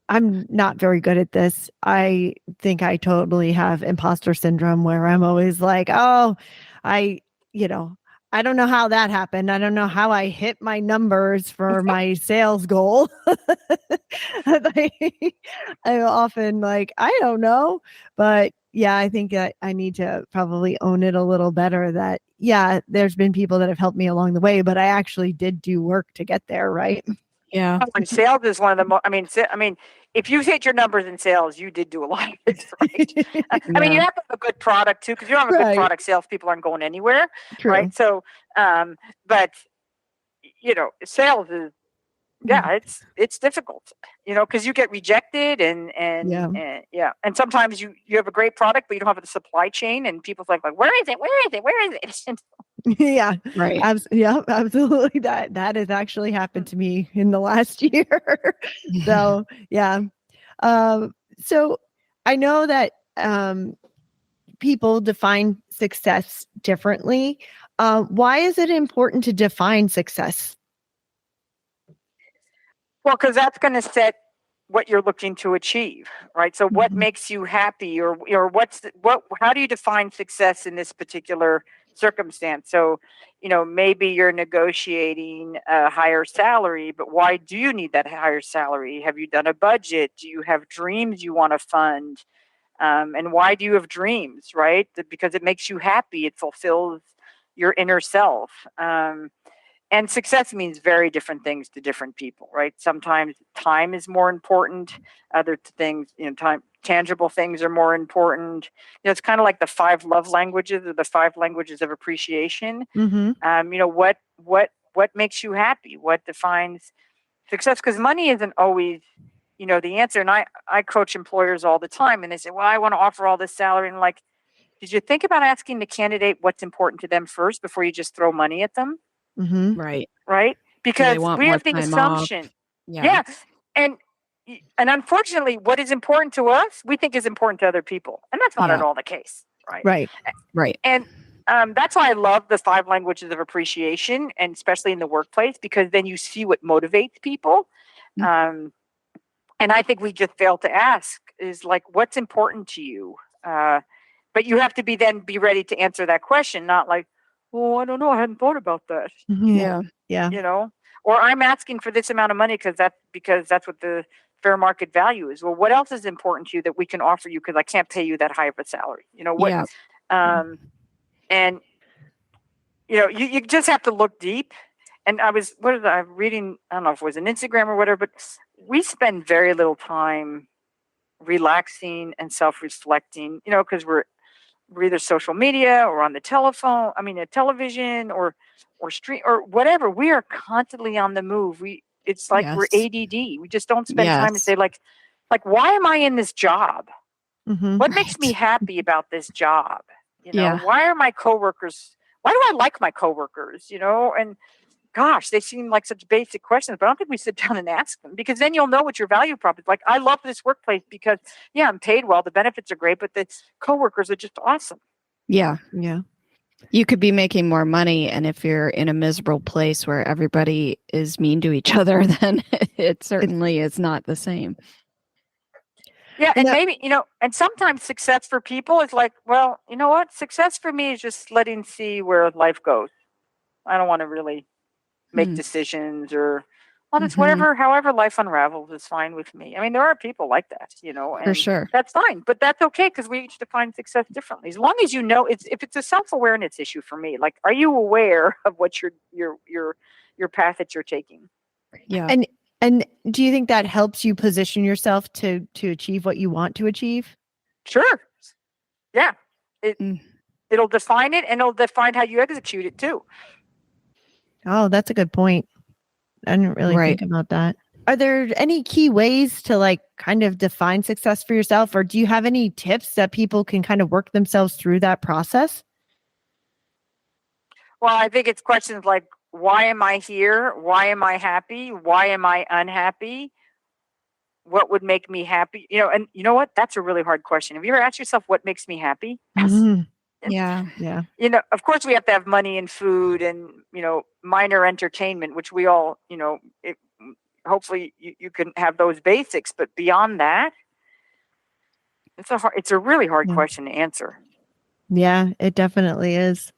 I'm not very good at this. I think I totally have imposter syndrome where I'm always like, oh, I don't know how that happened. I don't know how I hit my numbers for my sales goal. I'm often like, I don't know. But yeah, I think that I need to probably own it a little better that, yeah, there's been people that have helped me along the way, but I actually did do work to get there, right? Yeah. And sales is one of the most, I mean, if you hit your numbers in sales, you did do a lot of it, right? I mean, you Yeah. have to have a good product too, because you don't have a good Right. product, salespeople aren't going anywhere, True. right? So, but sales is, yeah, it's difficult, because you get rejected Yeah. and sometimes you have a great product, but you don't have the supply chain, and people's like, where is it? Where is it? Where is it? Yeah. Right. Yeah, absolutely. That has actually happened to me in the last year. So yeah. So I know that people define success differently. Why is it important to define success? Well, because that's going to set what you're looking to achieve, right? So, what Mhm. makes you happy, or how do you define success in this particular circumstance? So, maybe you're negotiating a higher salary, but why do you need that higher salary? Have you done a budget? Do you have dreams you want to fund? And why do you have dreams, right? Because it makes you happy. It fulfills your inner self. And success means very different things to different people, right? Sometimes time is more important. Other things, tangible things are more important. It's kind of like the 5 love languages, or the 5 languages of appreciation. Mhm. What makes you happy? What defines success? Because money isn't always, the answer. And I coach employers all the time, and they say, well, I want to offer all this salary. And like, did you think about asking the candidate what's important to them first before you just throw money at them? Mhm. Right. Right? Do they Because want we more have the time off? assumption. Yeah. Yeah. And unfortunately, what is important to us, we think is important to other people. And that's not at Yeah. all the case. Right. Right. Right. And that's why I love the 5 languages of appreciation, and especially in the workplace, because then you see what motivates people. Mm. And I think we just fail to ask is like, what's important to you? But you have to be ready to answer that question, not like, oh, I don't know, I hadn't thought about that. Yeah. Yeah. Yeah. Or I'm asking for this amount of money because that's what the fair market value is. Well, what else is important to you that we can offer you, because I can't pay you that high of a salary? What? Yeah. And you just have to look deep. And I was reading, I don't know if it was an Instagram or whatever, but we spend very little time relaxing and self-reflecting, because we're either social media or on the television, or street or whatever. We are constantly on the move. It's like we're Yes. ADD. We just don't spend time to Yes. say like, why am I in this job? Mhm. What makes me happy about this job? Yeah. Why do I like my coworkers? And gosh, they seem like such basic questions, but I don't think we sit down and ask them, because then you'll know what your value prop is. Like, I love this workplace because, yeah, I'm paid well, the benefits are great, but the coworkers are just awesome. Yeah. Yeah. You could be making more money, and if you're in a miserable place where everybody is mean to each other, then it certainly is not the same. Yeah, And and that- maybe, and sometimes success for people is like, well, you know what? Success for me is just letting see where life goes. I don't want to really make Mm. decisions, or, well, it's Mhm. whatever, however life unravels is fine with me. I mean, there are people like that, For and sure. that's fine, but that's okay, because we each define success differently. As long as if it's a self-awareness issue for me, like, are you aware of what your path that you're taking? Yeah. And do you think that helps you position yourself to achieve what you want to achieve? Sure. Yeah. Mm. It'll define it, and it'll define how you execute it too. Oh, that's a good point. I didn't really Right. think about that. Are there any key ways to like kind of define success for yourself, or do you have any tips that people can kind of work themselves through that process? Well, I think it's questions like, why am I here? Why am I happy? Why am I unhappy? What would make me happy? And you know what? That's a really hard question. Have you ever asked yourself what makes me happy? Mhm. Yeah. Yeah. Of course we have to have money and food and, minor entertainment, which we all, hopefully you can have those basics, but beyond that, it's a really hard Yeah. question to answer. Yeah, it definitely is.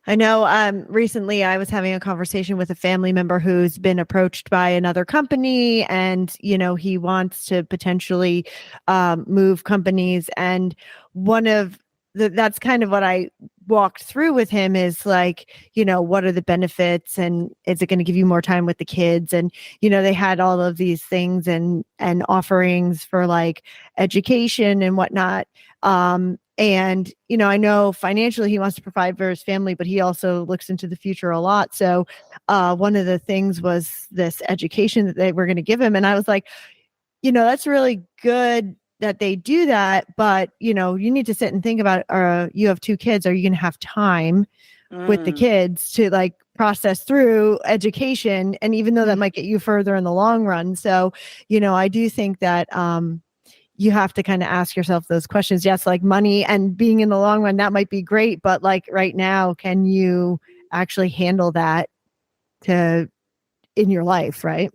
I know recently I was having a conversation with a family member who's been approached by another company, and, he wants to potentially move companies. And one of that's kind of what I walked through with him is like, what are the benefits, and is it going to give you more time with the kids? And, they had all of these things and offerings for like education and whatnot. And, I know financially he wants to provide for his family, but he also looks into the future a lot. So one of the things was this education that they were going to give him. And I was like, that's really good that they do that. But, you need to sit and think about, you have 2 kids. Are you going to have time with the kids to like process through education? And even though that might get you further in the long run. So, I do think that, you have to kind of ask yourself those questions. Yes, like money and being in the long run, that might be great. But like right now, can you actually handle that in your life, right?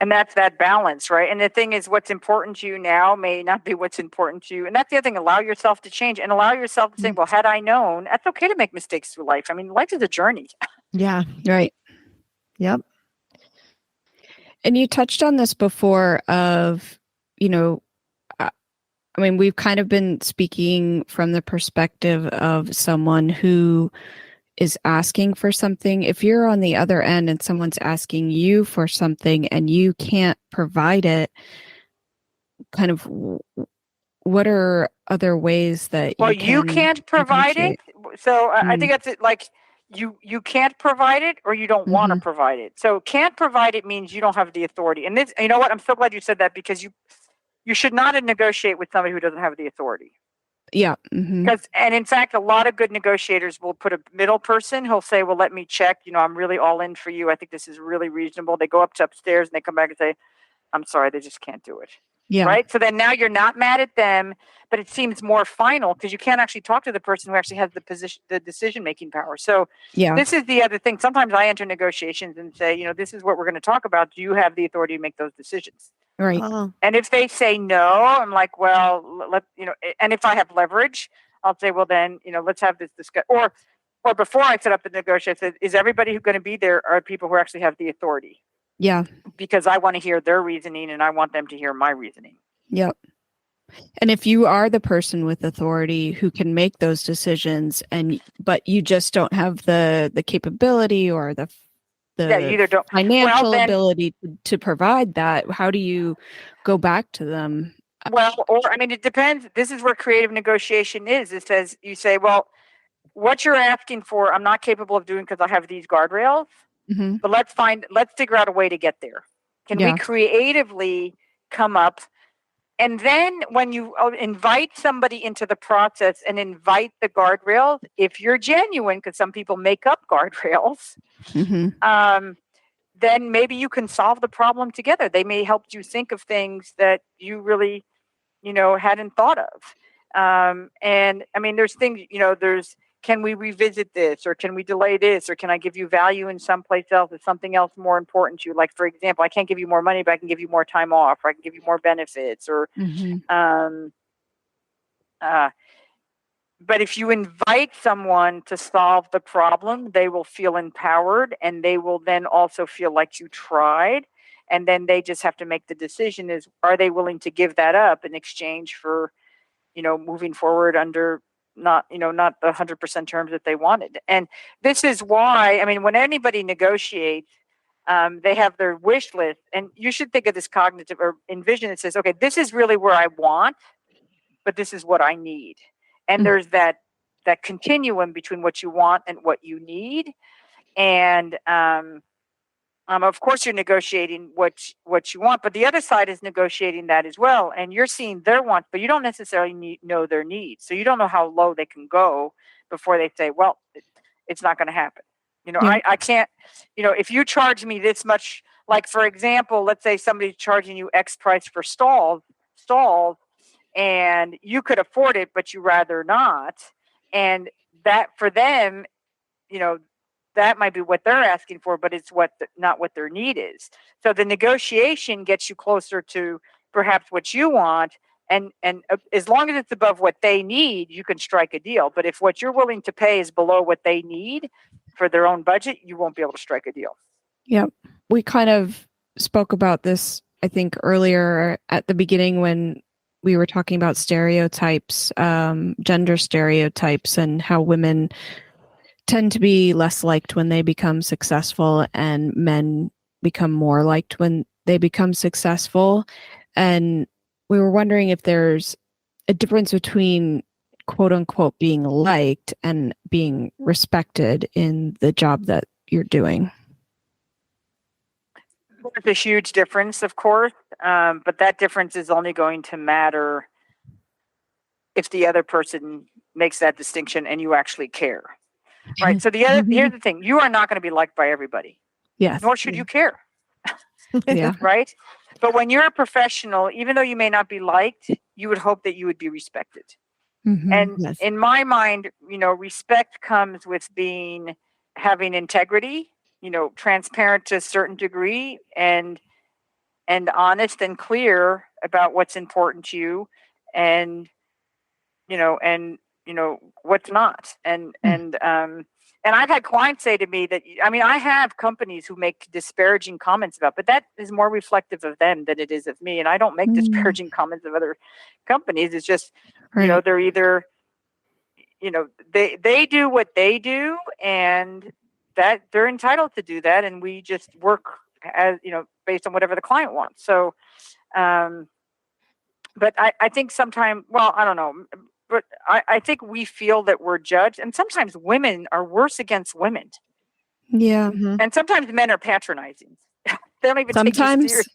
And that's that balance, right? And the thing is, what's important to you now may not be what's important to you. And that's the other thing. Allow yourself to change and allow yourself to say, well, had I known, that's okay to make mistakes through life. I mean, life is a journey. Yeah. Right. Yep. And you touched on this before of, we've kind of been speaking from the perspective of someone who is asking for something. If you're on the other end and someone's asking you for something and you can't provide it, kind of what are other ways that you can't provide it. So I think that's it. Like you can't provide it or you don't want to provide it. So can't provide it means you don't have the authority. And this, you know what? I'm so glad you said that, because you should not negotiate with somebody who doesn't have the authority. Yeah. And in fact, a lot of good negotiators will put a middle person who'll say, well, let me check. I'm really all in for you. I think this is really reasonable. They go up to upstairs and they come back and say, I'm sorry, they just can't do it. Yeah. Right. So then now you're not mad at them, but it seems more final because you can't actually talk to the person who actually has the decision-making power. So this is the other thing. Sometimes I enter negotiations and say, this is what we're going to talk about. Do you have the authority to make those decisions? Right. And if they say no, I'm like, well, and if I have leverage, I'll say, well, then, let's have this discussion. Or before I set up the negotiation, is everybody who's going to be there are people who actually have the authority? Yeah. Because I want to hear their reasoning and I want them to hear my reasoning. Yep. And if you are the person with authority who can make those decisions, but you just don't have the capability or the either don't financial ability to provide that, how do you go back to them? It depends. This is where creative negotiation is. It says, you say, well, what you're asking for, I'm not capable of doing because I have these guardrails, but let's figure out a way to get there. Can we creatively come up? And then when you invite somebody into the process and invite the guardrails, if you're genuine, because some people make up guardrails, then maybe you can solve the problem together. They may help you think of things that you really, hadn't thought of. And I mean, there's things, can we revisit this, or can we delay this, or can I give you value in someplace else? Is something else more important to you? Like, for example, I can't give you more money, but I can give you more time off, or I can give you more benefits, or, but if you invite someone to solve the problem, they will feel empowered, and they will then also feel like you tried. And then they just have to make the decision is, are they willing to give that up in exchange for, moving forward under not the 100% terms that they wanted. And this is why, when anybody negotiates, they have their wish list, and you should think of this cognitive or envision. It says, okay, this is really where I want, but this is what I need. And there's that continuum between what you want and what you need. And, of course, you're negotiating what you want, but the other side is negotiating that as well. And you're seeing their wants, but you don't necessarily know their needs. So you don't know how low they can go before they say, well, it's not going to happen. I can't, if you charge me this much, like, for example, let's say somebody's charging you X price for stalls, and you could afford it, but you rather not. And that for them, that might be what they're asking for, but it's not what their need is. So the negotiation gets you closer to perhaps what you want, and as long as it's above what they need, you can strike a deal. But if what you're willing to pay is below what they need for their own budget, you won't be able to strike a deal. Yep. We kind of spoke about this, I think, earlier at the beginning when we were talking about stereotypes, gender stereotypes, and how women tend to be less liked when they become successful and men become more liked when they become successful. And we were wondering if there's a difference between quote unquote being liked and being respected in the job that you're doing. There's a huge difference, of course, but that difference is only going to matter if the other person makes that distinction and you actually care. Right. So here's the thing: you are not going to be liked by everybody. Yes. Nor should you care. Yeah. Right. But when you're a professional, even though you may not be liked, you would hope that you would be respected. Mm-hmm. And Yes. in my mind, respect comes with having integrity, transparent to a certain degree, and honest and clear about what's important to you, and what's not. And I've had clients say to me that, I have companies who make disparaging comments about, but that is more reflective of them than it is of me. And I don't make disparaging comments of other companies. It's just, Right. they're either, they do what they do, and that they're entitled to do that. And we just work as, based on whatever the client wants. So, but I think sometimes, well, I don't know, but I think we feel that we're judged, and sometimes women are worse against women, Yeah. Mhm. and sometimes men are patronizing. They don't even Sometimes. take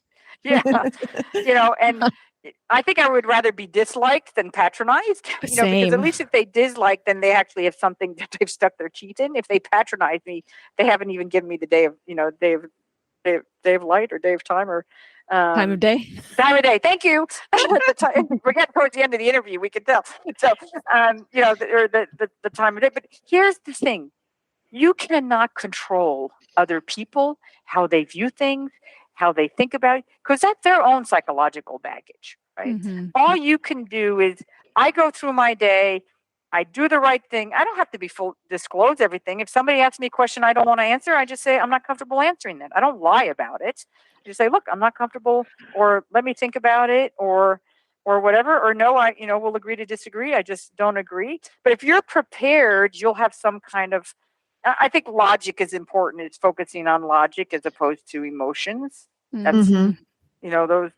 you serious. Yeah, and I think I would rather be disliked than patronized. Because Same. at least if they dislike, then they actually have something that they've stuck their teeth in. If they patronize me, they haven't even given me the day of day of light or day of time or Time of day. Time of day. Thank you. We're getting towards the end of the interview. We can tell. So, the time of day. But here's the thing: you cannot control other people, how they view things, how they think about it, because that's their own psychological baggage, right? Mm-hmm. All you can do is, I go through my day, I do the right thing. I don't have to be full disclose everything. If somebody asks me a question I don't want to answer, I just say I'm not comfortable answering that. I don't lie about it. I just say, look, I'm not comfortable, or let me think about it, or whatever, or no, we'll agree to disagree. I just don't agree. But if you're prepared, you'll have some kind of. I think logic is important. It's focusing on logic as opposed to emotions. That's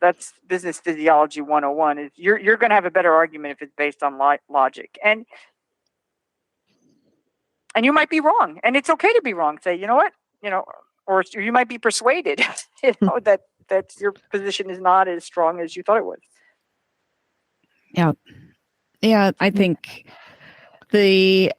that's business physiology 101. Is you're going to have a better argument if it's based on logic, and you might be wrong, and it's okay to be wrong. Say, you know what, or you might be persuaded, that your position is not as strong as you thought it was. Yeah, I think the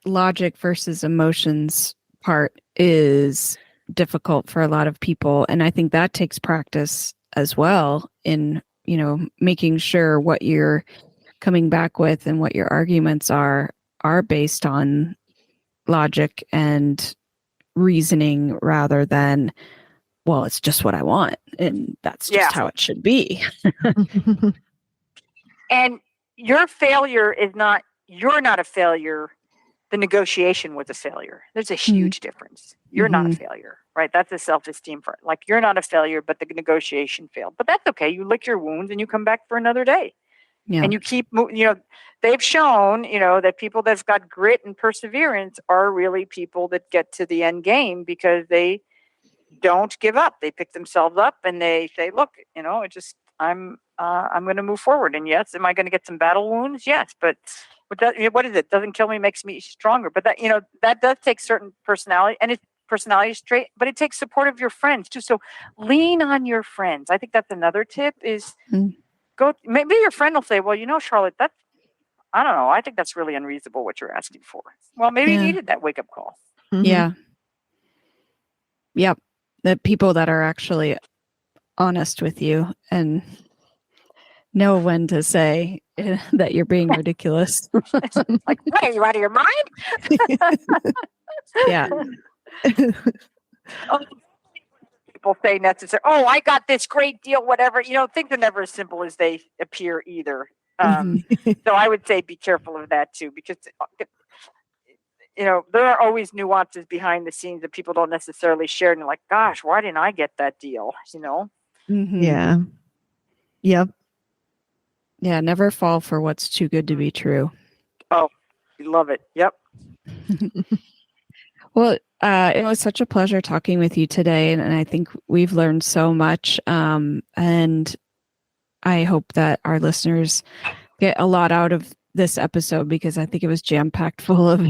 logic versus emotions part is difficult for a lot of people, and I think that takes practice as well in making sure what you're coming back with and what your arguments are based on logic and reasoning rather than, well, it's just what I want and that's just how it should be. And your failure is not, you're not a failure. The negotiation was a failure. There's a huge difference. You're not a failure, right? That's a self-esteem part. Like, you're not a failure, but the negotiation failed. But that's okay. You lick your wounds and you come back for another day. Yeah. And you keep, they've shown, that people that's got grit and perseverance are really people that get to the end game because they don't give up. They pick themselves up and they say, look, I'm going to move forward. And yes, am I going to get some battle wounds? Yes. But what is it? Doesn't kill me, makes me stronger. But that, that does take certain personality, and it's personality trait, but it takes support of your friends too. So lean on your friends. I think that's another tip is maybe your friend will say, well, Charlotte, I don't know. I think that's really unreasonable what you're asking for. Well, maybe you needed that wake up call. Mhm. Yeah. Yep. The people that are actually honest with you and know when to say that you're being ridiculous. Like, what, are you out of your mind? Yeah. people say necessarily, oh, I got this great deal, whatever. Things are never as simple as they appear either. So I would say be careful of that too, because there are always nuances behind the scenes that people don't necessarily share. And you're like, gosh, why didn't I get that deal? Yeah. Yep. Yeah, never fall for what's too good to be true. Oh, you love it. Yep. Well, it was such a pleasure talking with you today, and I think we've learned so much. And I hope that our listeners get a lot out of this episode, because I think it was jam-packed full of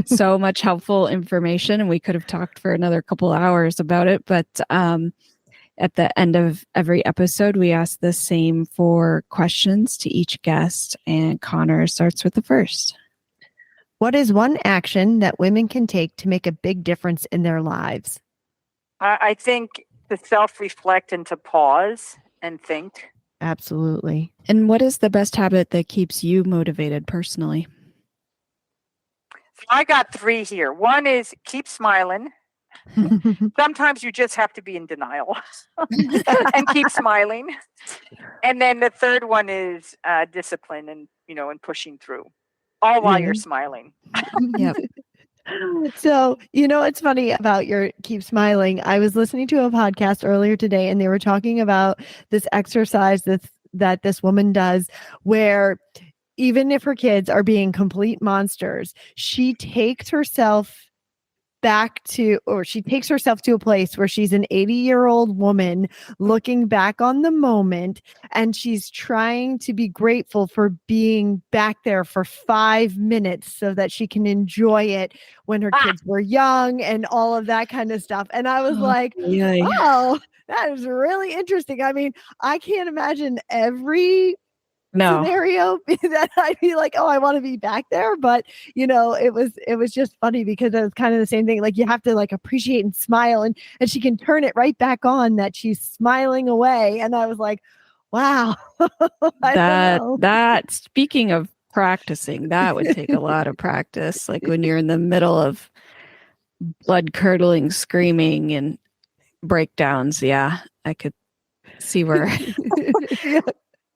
so much helpful information, and we could have talked for another couple hours about it. But at the end of every episode, we ask the same 4 questions to each guest, and Connor starts with the first. What is one action that women can take to make a big difference in their lives? I think to self-reflect and to pause and think. Absolutely. And what is the best habit that keeps you motivated personally? So I got 3 here. One is keep smiling. Sometimes you just have to be in denial and keep smiling. And then the third one is discipline and pushing through, all while you're smiling. Yep. So, it's funny about your keep smiling. I was listening to a podcast earlier today, and they were talking about this exercise that this woman does, where even if her kids are being complete monsters, she takes herself to a place where she's an 80-year-old woman looking back on the moment, and she's trying to be grateful for being back there for 5 minutes so that she can enjoy it when her kids were young and all of that kind of stuff. And I was oh, that is really interesting. I mean, I can't imagine every scenario that I'd be like, oh, I want to be back there. But it was just funny, because it was kind of the same thing. Like, you have to appreciate and smile, and she can turn it right back on that she's smiling away. And I was like, wow. that speaking of practicing, that would take a lot of practice. Like when you're in the middle of blood curdling screaming and breakdowns. Yeah, I could see where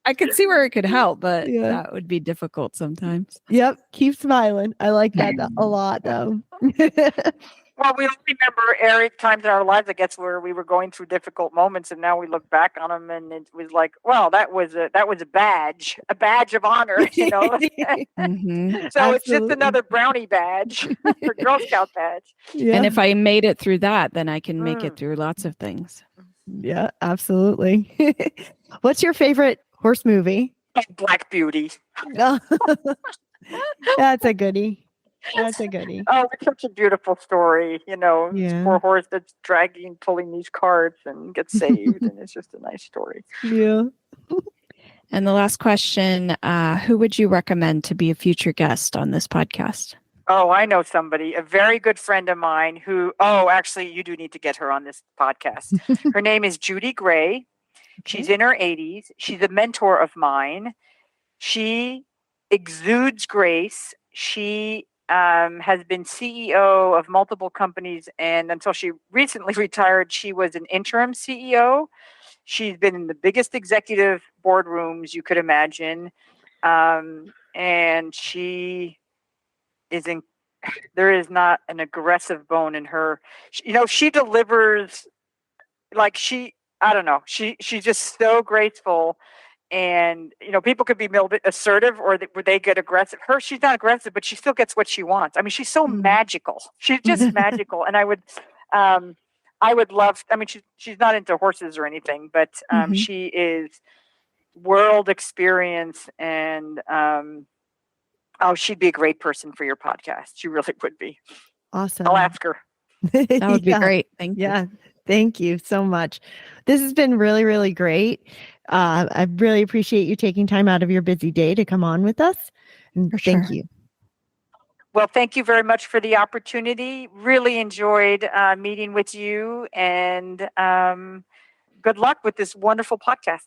I could see where it could help, but that would be difficult sometimes. Yep. Keep smiling. I like that a lot, though. Well, we all remember, Eric, times in our lives, I guess, where we were going through difficult moments, and now we look back on them, and it was like, well, that was a badge of honor, Mm-hmm. So Absolutely. It's just another brownie badge or Girl Scout badge. Yeah. And if I made it through that, then I can make it through lots of things. Yeah, absolutely. What's your favorite horse movie? Black Beauty. That's a goodie. That's a goodie. Oh, it's such a beautiful story. This poor horse that's pulling these carts and gets saved, and it's just a nice story. Yeah. And the last question, who would you recommend to be a future guest on this podcast? Oh, I know somebody, a very good friend of mine who, actually, you do need to get her on this podcast. Her name is Judy Gray. She's in her 80s. She's a mentor of mine. She exudes grace. She has been CEO of multiple companies, and until she recently retired, she was an interim CEO. She's been in the biggest executive boardrooms you could imagine, and she is in. There is not an aggressive bone in her. She delivers I don't know. She's just so graceful, and people could be a little bit assertive, or they get aggressive. She's not aggressive, but she still gets what she wants. I mean, she's so magical. She's just magical, and I would love. I mean, she's not into horses or anything, but she is world experience, and she'd be a great person for your podcast. She really would be. Awesome. I'll ask her. That would be great. Thank you. Yeah. Thank you so much. This has been really, really great. I really appreciate you taking time out of your busy day to come on with us. And thank you. Well, thank you very much for the opportunity. Really enjoyed meeting with you, and good luck with this wonderful podcast.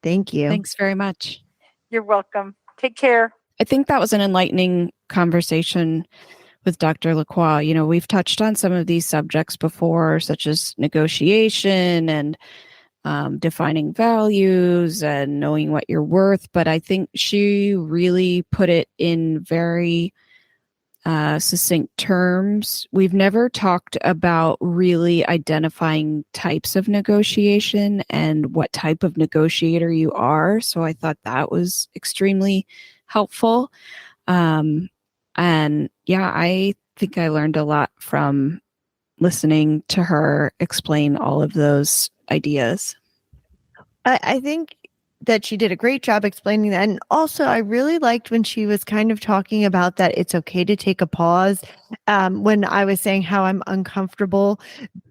Thank you. Thanks very much. You're welcome. Take care. I think that was an enlightening conversation with Dr. LaCroix. You know, we've touched on some of these subjects before, such as negotiation and defining values and knowing what you're worth. But I think she really put it in very succinct terms. We've never talked about really identifying types of negotiation and what type of negotiator you are. So I thought that was extremely helpful. And yeah, I think I learned a lot from listening to her explain all of those ideas. I think that she did a great job explaining that. And also, I really liked when she was kind of talking about that it's okay to take a pause. When I was saying how I'm uncomfortable,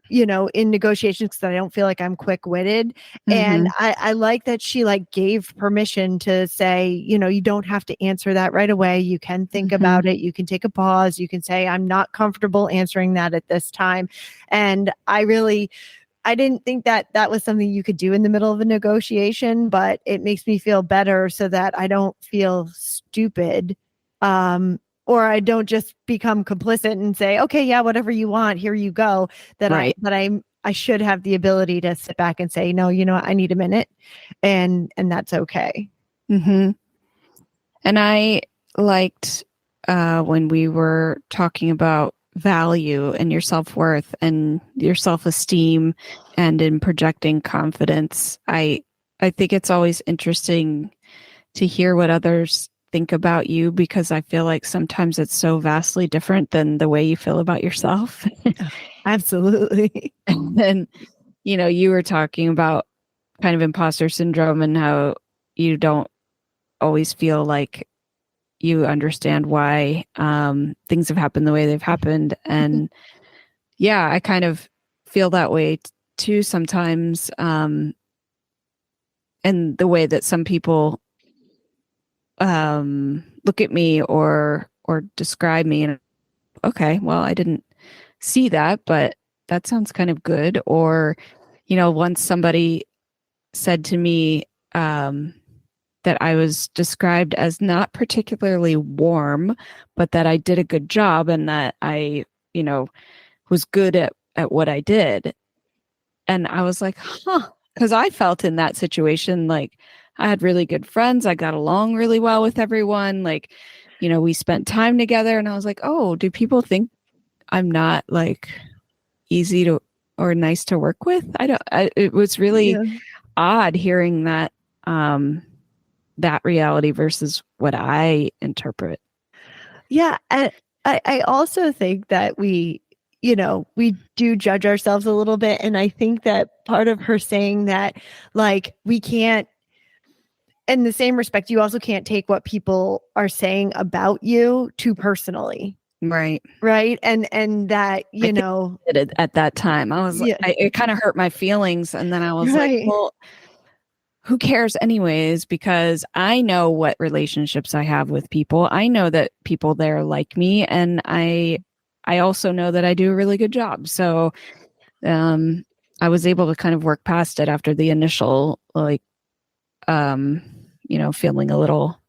in negotiations because I don't feel like I'm quick-witted. And I like that she gave permission to say, you don't have to answer that right away. You can think about it. You can take a pause. You can say, I'm not comfortable answering that at this time. And I didn't think that that was something you could do in the middle of a negotiation, but it makes me feel better so that I don't feel stupid. Or I don't just become complicit and say, okay, yeah, whatever you want, here you go. I should have the ability to sit back and say, no, I need a minute, and that's okay. And I liked when we were talking about value and your self-worth and your self-esteem and in projecting confidence. I think it's always interesting to hear what others think about you, because I feel like sometimes it's so vastly different than the way you feel about yourself. Absolutely. And then, you were talking about kind of imposter syndrome and how you don't always feel like you understand why things have happened the way they've happened. And yeah, I kind of feel that way too sometimes. And the way that some people look at me or describe me, and okay, well, I didn't see that, but that sounds kind of good. Or, once somebody said to me that I was described as not particularly warm, but that I did a good job and that I, was good at what I did. And I was like, because I felt in that situation like I had really good friends. I got along really well with everyone. We spent time together, and I was like, oh, do people think I'm not easy to or nice to work with? It was really odd hearing that that reality versus what I interpret. Yeah. And I also think that we do judge ourselves a little bit. And I think that part of her saying that, we can't, in the same respect, you also can't take what people are saying about you too personally. Right. And that, at that time, I was it kind of hurt my feelings. And then I was like, well, who cares anyways? Because I know what relationships I have with people. I know that people there like me. And I also know that I do a really good job. So I was able to kind of work past it after the initial, feeling a little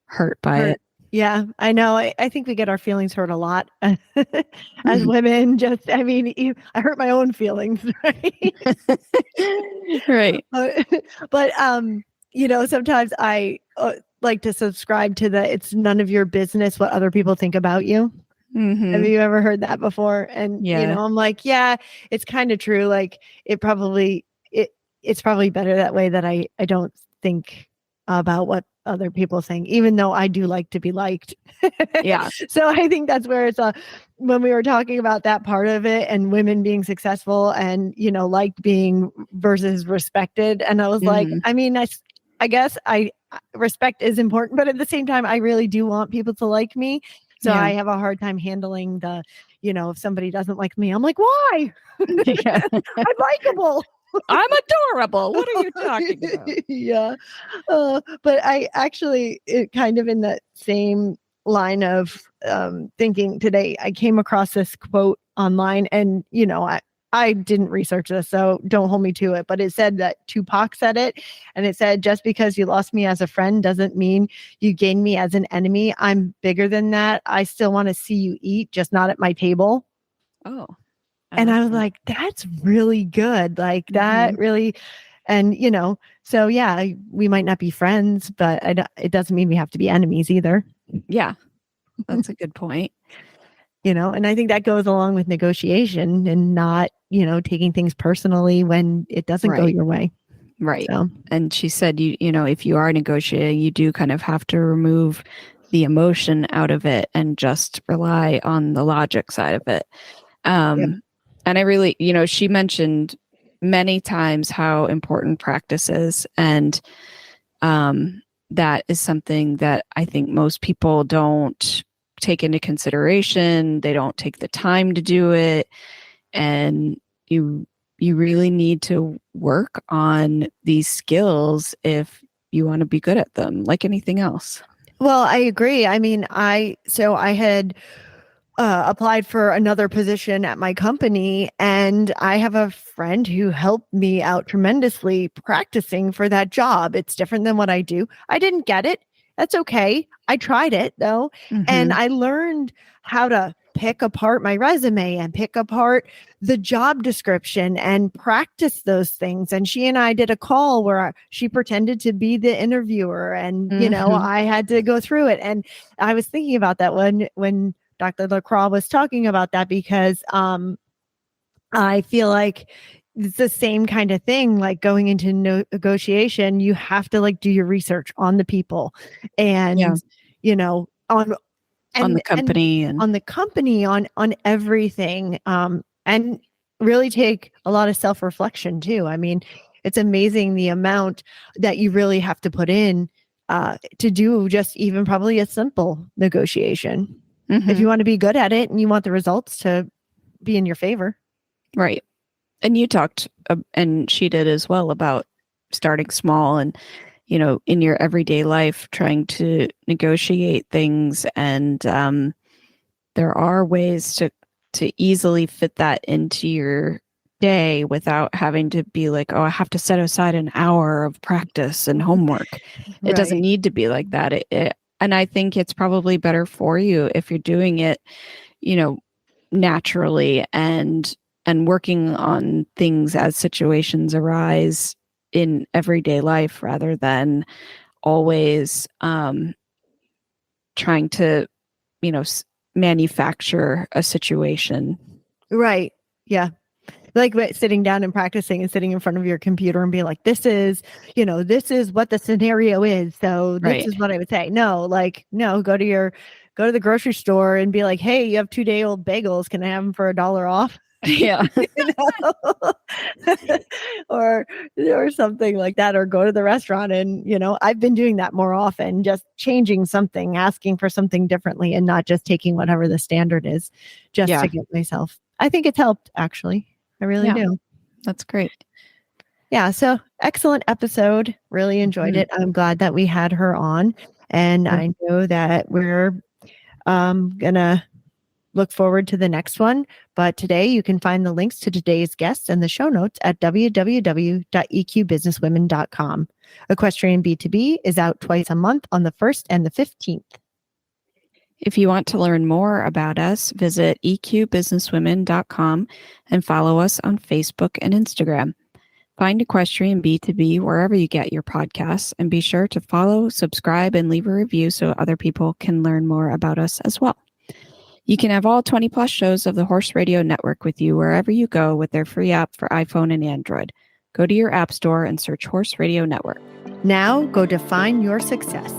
hurt by it. Yeah, I know. I think we get our feelings hurt a lot as women. I hurt my own feelings, right? Right. But sometimes I like to subscribe to it's none of your business what other people think about you. Have you ever heard that before? And I'm like, yeah, it's kind of true. It's probably better that way, that I don't think about what other people think, even though I do like to be liked. Yeah. So I think that's where it's when we were talking about that part of it and women being successful and, liked being versus respected. And I was like, I guess respect is important, but at the same time, I really do want people to like me. So I have a hard time handling the, if somebody doesn't like me, I'm like, why? I'm likable. I'm adorable. What are you talking about? Yeah. But I actually, kind of in that same line of thinking today, I came across this quote online, and, I I didn't research this, so don't hold me to it, but it said that Tupac said it, and it said, just because you lost me as a friend doesn't mean you gained me as an enemy. I'm bigger than that. I still want to see you eat, just not at my table. Oh. And I was like, that's really good. Like that really, and so yeah, we might not be friends, but it doesn't mean we have to be enemies either. Yeah, that's a good point. And I think that goes along with negotiation and not, taking things personally when it doesn't go your way. Right. So. And she said, if you are negotiating, you do kind of have to remove the emotion out of it and just rely on the logic side of it. And I really, she mentioned many times how important practice is. And that is something that I think most people don't take into consideration. They don't take the time to do it. And you really need to work on these skills if you want to be good at them, like anything else. Well, I agree. I mean, I had applied for another position at my company, and I have a friend who helped me out tremendously practicing for that job. It's different than what I do. I didn't get it. That's okay. I tried it though. And I learned how to pick apart my resume and pick apart the job description and practice those things. And she and I did a call where she pretended to be the interviewer, and I had to go through it. And I was thinking about that when Dr. LaCroix was talking about that, because I feel like it's the same kind of thing. Like going into negotiation, you have to do your research on the people and on the company and on the company, on everything, and really take a lot of self-reflection too. I mean, it's amazing the amount that you really have to put in to do just even probably a simple negotiation. If you want to be good at it and you want the results to be in your favor. Right. And you talked, and she did as well, about starting small and, in your everyday life, trying to negotiate things. And there are ways to easily fit that into your day without having to be like, oh, I have to set aside an hour of practice and homework. It doesn't need to be like that. And I think it's probably better for you if you're doing it, naturally and working on things as situations arise in everyday life, rather than always trying to, manufacture a situation. Right. Yeah. Like sitting down and practicing and sitting in front of your computer and be like, this is what the scenario is. So this is what I would say. No, go to the grocery store and be like, hey, you have 2-day-old bagels. Can I have them for $1 off? Yeah. or something like that, or go to the restaurant. And, I've been doing that more often, just changing something, asking for something differently, and not just taking whatever the standard is just to get myself. I think it's helped, actually. I really do. That's great. Yeah. So excellent episode. Really enjoyed it. I'm glad that we had her on, and I know that we're gonna look forward to the next one. But today you can find the links to today's guests and the show notes at www.eqbusinesswomen.com. Equestrian B2B is out twice a month on the 1st and the 15th. If you want to learn more about us, visit eqbusinesswomen.com and follow us on Facebook and Instagram. Find Equestrian B2B wherever you get your podcasts, and be sure to follow, subscribe, and leave a review so other people can learn more about us as well. You can have all 20 plus shows of the Horse Radio Network with you wherever you go with their free app for iPhone and Android. Go to your app store and search Horse Radio Network. Now go define your success.